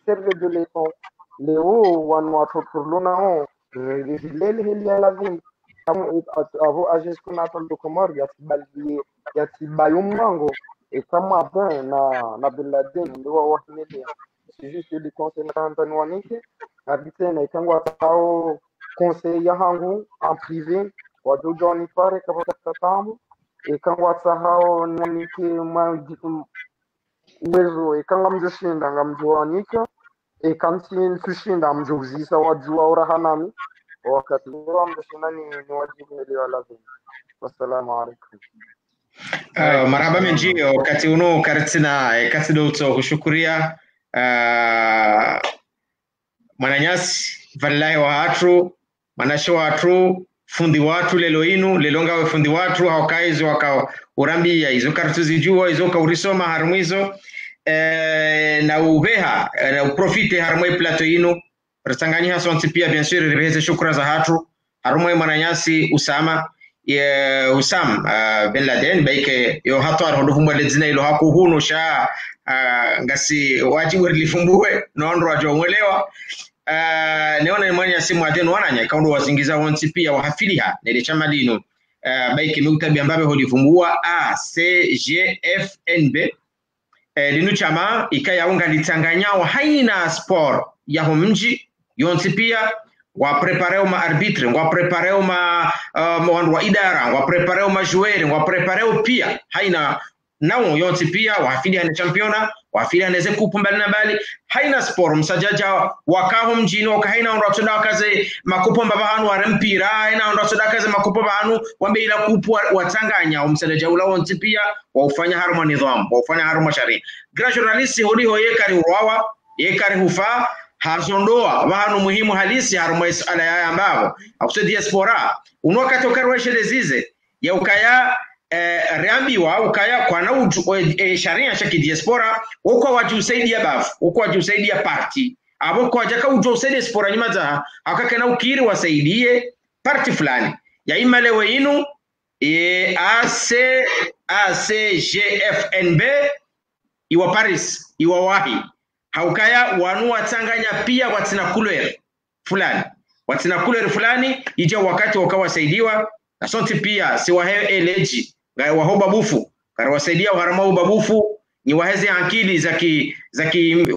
serve de l'époque leo wanwatu turlunao rilele heli ya lazim kama avo ajesco na étoile de Comore yatibayo mwango kama na biladen ndio wahimili c'est juste des conseils tanzanianike habitena ikangwa tao conseil ya hangu en privé wajojoni pare kama tatamu ikangwa hao nanike uwezo ikanga mjoshinda ngamjoanika ikantin tushinda mjozisa wajua urahanami wakati wa mjoshinda ni wajibu ile lazima. Wassalamu alaikum. Marhaba menji wakati uno karatina kati doto kushukuria mananyasi vallahi wa hatru manasho hatru fundi watu lelo inu lelonga we fundi watu hawakaizi waka urambia hizo kartu zijua hizo kaurisoma harmwizo na ubeha na uprofite harmwe plato inu ratanganya sonti pia bien sûr ribeze shukra za hatu harmwe mananyasi Usama Usam bin Laden baike yo hatwar hodo fumba ledzina ilo haku huno sha ngasi wajibu lifumbue nondo wajomwelewa neona ni mwanya simu atenu wananya kaundo wazingiza wonsi pia wahafiliha nile chama lino baiki muktabi ambabe holifumbua ACGFNB linu chama ikaya unga litanganya wa haina sport ya homji yonsi pia wa prepareo ma arbitre wa prepareo ma wa idara wa prepareo ma joueur wa prepareo pia haina nao yonsi pia wafili hane championa wafili hane ze kupu mbali na bali haina sport msajaja wakaho mjini waka haina ondotoda wakaze makupo mbabahanu wa rempira haina ondotoda wakaze makupo bahanu wambe ila kupu watanganya umsajaja ula wonsi pia waufanya haruma nidhamu waufanya haruma sharia gra journalisti holiho yekari uwawa yekari hufa harzondoa bahanu muhimu halisi haruma ala ya ambavo akuse diaspora unwakati ukarweshe lezize ya ukaya reambiwa ukaya kwa na sharia cha diaspora uko wajusaidia bafu uko wajusaidia party abo kwa jaka ujusaidia diaspora nyuma za akakena ukiri wasaidie party fulani ya imale weinu ACGFNB iwa Paris iwa wahi haukaya wanu watanganya pia watina kulere fulani ija wakati wakawasaidiwa na sonti pia si wahe eleji waho babufu kara wasaidia uharama babufu ni waheze akili zaki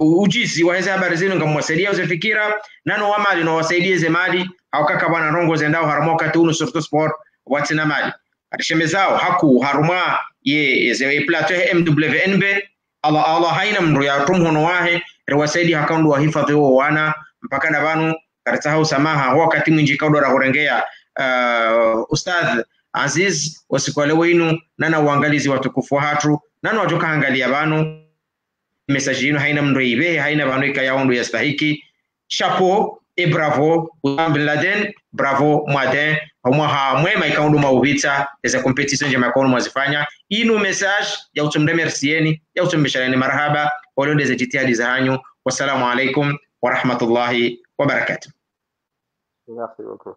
ujizi waheze habari zenu ngamwasaidia uzefikira nano wamali no wasaidie ze mali haukaka bwana rongo zendao harama wakati unu surto sport watina mali atishemezao haku haruma ye ze plateau MWNB Allah haina mndu ya tumhono wahe rewasaidia hakandu wa hifadhi wa wana mpaka na banu karitahau samaha wakati mwinji kaudora hurengea Ustadh Aziz wasikwale wenu nana uangalizi watukufu hatu nana wajoka angalia banu message yenu haina mndu ibe haina banu ikayaundu yastahiki chapeau et bravo Osama Bin Laden bravo Mwadin omwa mwema ikaundu maubita za competition jema kono mwazifanya inu message ya utumremercieni ya utumbishaleni marhaba walonde za jitihadi za hanyu wassalamu alaikum wa rahmatullahi wa barakatuh. Merci beaucoup.